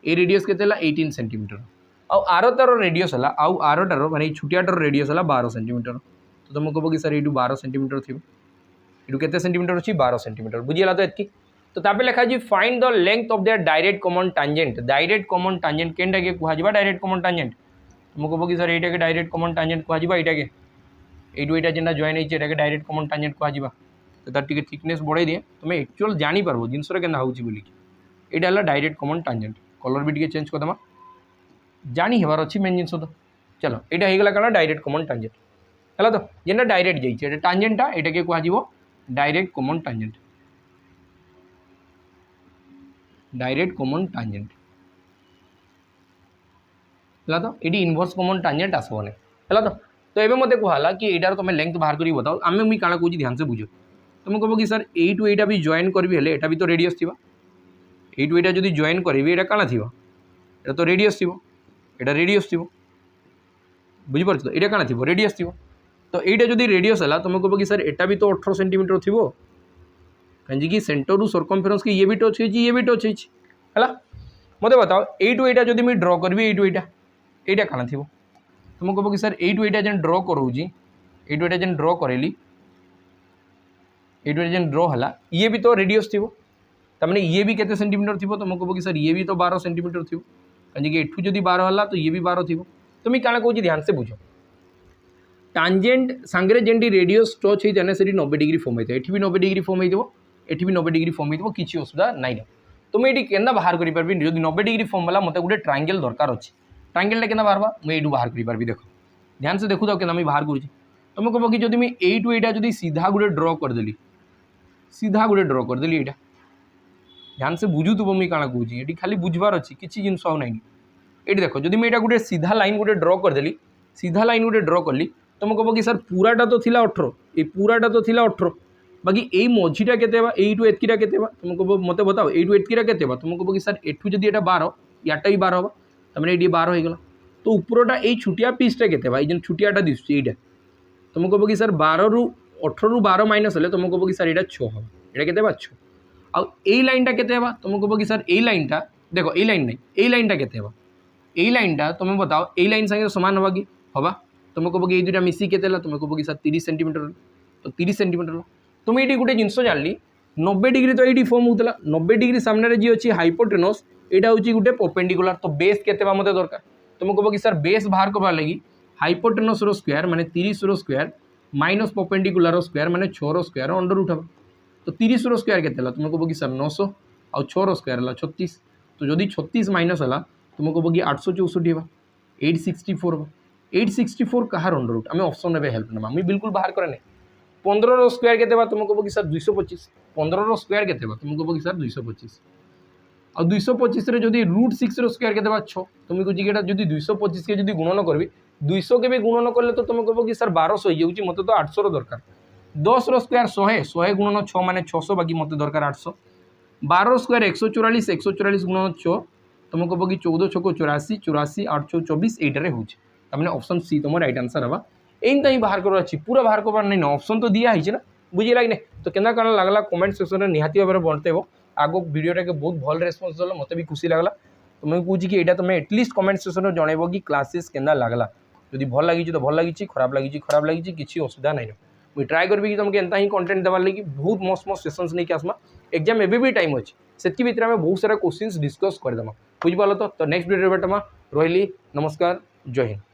ये रेडियस के 18 सेंटीमीटर आउ आर तार रेडियस है आउ आर टार माने छुटियाटार रेडियस है 12 सेंटीमीटर तो तुम कह कि सर ये 12 सेंटीमीटर थी ये के सेंटीमीटर अच्छी 12 सेंटीमीटर बुझीला तो एतकी तो तापर लिखा जी find the length of their direct common tangent direct common tangent केनटा के कहुआ डायरेक्ट कॉमन टांजेंट तुम कह कि सर यहाँ के डायरेक्ट कॉमन टांजेंट कहुआ यहाँ के ये जेनटा जॉइन होती डायरेक्ट कॉमन टांजेंट कहुआ तो तार टी थिकनेस बढ़ाई दिए तुम एक्चुअल जापर जिनसर के बोलिक यहाँ है डायरेक्ट कॉमन टांजेंट कलर भी चेंज करदे जानी हेबार अच्छी मेन जिनस तो चलो यहाँ होगा क्या डायरेक्ट कॉमन टांजेंट है तो जेनटा डायरेक्ट जाइए टांजेंटा यहाँ के कहुआ direct common tangent direct common tangent है तो ये इनवर्स कॉमन टांजेंट आसबनी है तो ये मत कहला कि यार तुम लेंथ बाहर कर बताओ आम मुझे क्या कौन ध्यान से बुझ तुम कह कि सर यू यहाँ भी जॉइन करी यहाँ भी तो रेडियस थी यू यहाँ जो जॉइन करी यहाँ क्या थी यहाँ तो रेडियस थी यहाँ रेडियस थी बुझीपार तो यहाँ क्या थी रेडियस थी तो यहाँ जो रेडियस है तुम कह कि सर यहाँ भी तो 18 सेंटीमीटर थी कहीं कि सेंटर रु सर्कमफेरेंस की ये भी टच होती ये भी टच होती है मत बताओ यू यहाँ जो मुझे ड्र करी यू यहाँ क्या थी तुम कह कि सर यू यहाँ जेन ड्र करोची यू यहाँ जेन ड्र करेली यू यहाँ जेन ड्र है ये भी तो रेडियस थी तमें ये भी केते सेंटीमीटर थी तुम कह कि सर ये भी तो 12 सेंटीमीटर थी कहीं कि एठू जब 12 है तो ये भी 12 थी तुम्हें क्या कौन ध्यान से बुझ टांजेंट सांगे जेन रेडियस टच होता है से 90 डिग्री फॉर्म होता है ये भी 90 डिग्री फॉर्म हो ये भी 90 डिग्री फॉर्म हो किसी असुविधा ना तुम ये के बाहर करें जो 90 डिग्री फॉर्म वाला मत गोटे ट्रायंगल दरकार अच्छे ट्रायंगलटा के बाहर मुझे बाहर करी देख ध्यान से देखु तो क्या बाहर कर तुम कह कि जब मुझे यू यहाँ जो सीधा गोटे ड्र करदेली सीधा गोटे ड्र करदेली यहाँ ध्यान से बुझु तो मुझे क्या कौन ये खाली बुझबार अच्छी किसी जिन ना ये देख जब मुझे गोटे सीधा लाइन गोटे ड्र करदेली सीधा लाइन गोटे ड्र कली तुम कह कि सर पूराटा तो थी 18 ये पूराटा तो थी 18 बाकी यही मझीटा के यू एतकीटा के तुम कह मत बताओ यू एतकीटा के तुम कह कि सर एठू जब यहाँ 12 याटा भी 12 हम तमें ये 12 होगा तो उपरटा यही छुटिया पीसटा के छुटियाटा दिशुच यहाँ तुम कह कि सर 12 रु 18 रु 12 माइनस हेल्ले तुम कह कि सर यहाँ 6 हम यहाँ के 6 आउ यही लाइनटा के तुम कह कि सर यही लाइनटा देखो यही लाइन नहीं यही लाइनटा के यही लाइनटा तुम बताओ यही लाइन संगे सामान हवा कि हवा तुम कह कि ये दुटा मिसिक के तुम कह कि सर 30 सेंटीमीटर तो 30 सेंटीमीटर तुम ये गोटे जिनस जानी 90 डिग्री तो ये फॉर्म होता 90 डिग्री सामने जी अच्छी हाइपोटेनस यहाँ हूँ गोटे परपेंडिकुलर तो बेस के मत दरकार तुम कह कि सर बेस बाहर करवा लगी हाइपोटेनस स्क्वायर माने 30 स्क्वायर माइनस परपेंडिकुलर स्क्वायर माने 6 स्क्वायर अंडर रूट हम तो 30 स्क्वायर के तुम कह कि सर 900 आउ 6 स्क्वायर है 36 तो जदि 36 माइनस है तुम कह कि 864 है 864 हम 864 कहार अंडर रूट आम ऑप्शन में हेल्प ना मुझे बिल्कुल बाहर करे 15 स्क्वायर के तुम कह कि सर 225 15 स्क्वायर के तुम कह कि सर 225 आ 225 जदि रूट 6 स्क्वायर के 6 तुम कह कि 225 के जब गुणन करी 200 के भी गुणन कले तो तुम कह कि सर 1200 हो मत तो 800 दरकार 10 स्क्वायर 100 गुणन 6 माने 600 बाकी मत दरकार 800 12 स्क्वायर 144 144 गुणन 6 तुम कह कि 14 6 84 84 8 24 एटारे होने ऑप्शन सी तुम राइट आंसर हवा एनता ही बाहर करवार पूरा बाहर करवार नहीं ऑप्शन तो दिया है ना बुझेगा कि नहीं तो केना कारण लगला कमेंट सेक्शन में निहाती भाव में बनतेब आगो वीडियोटा के बहुत भल रेस्पन्स देल मत भी खुशी लगला तो मुझे कौन कि यहाँ तुम एटलिस्ट कमेंट सेक्शन में जनइब कि क्लासेस केना लगला जदि भल लगी तो भल लगी खराब लगी किसी असुविधा नहीं मुझे ट्राए करी कि तुमको एंता ही कंटेंट देवार लगी बहुत मस्त मस्त सेसन्स नहीं आसमा एग्जाम एवं भी टाइम अच्छे से भितर आम बहुत सारा क्वेश्चन डिस्कस करदेमा बुझिपाल तो नेक्स्ट वीडियो रही नमस्कार जय हिंद।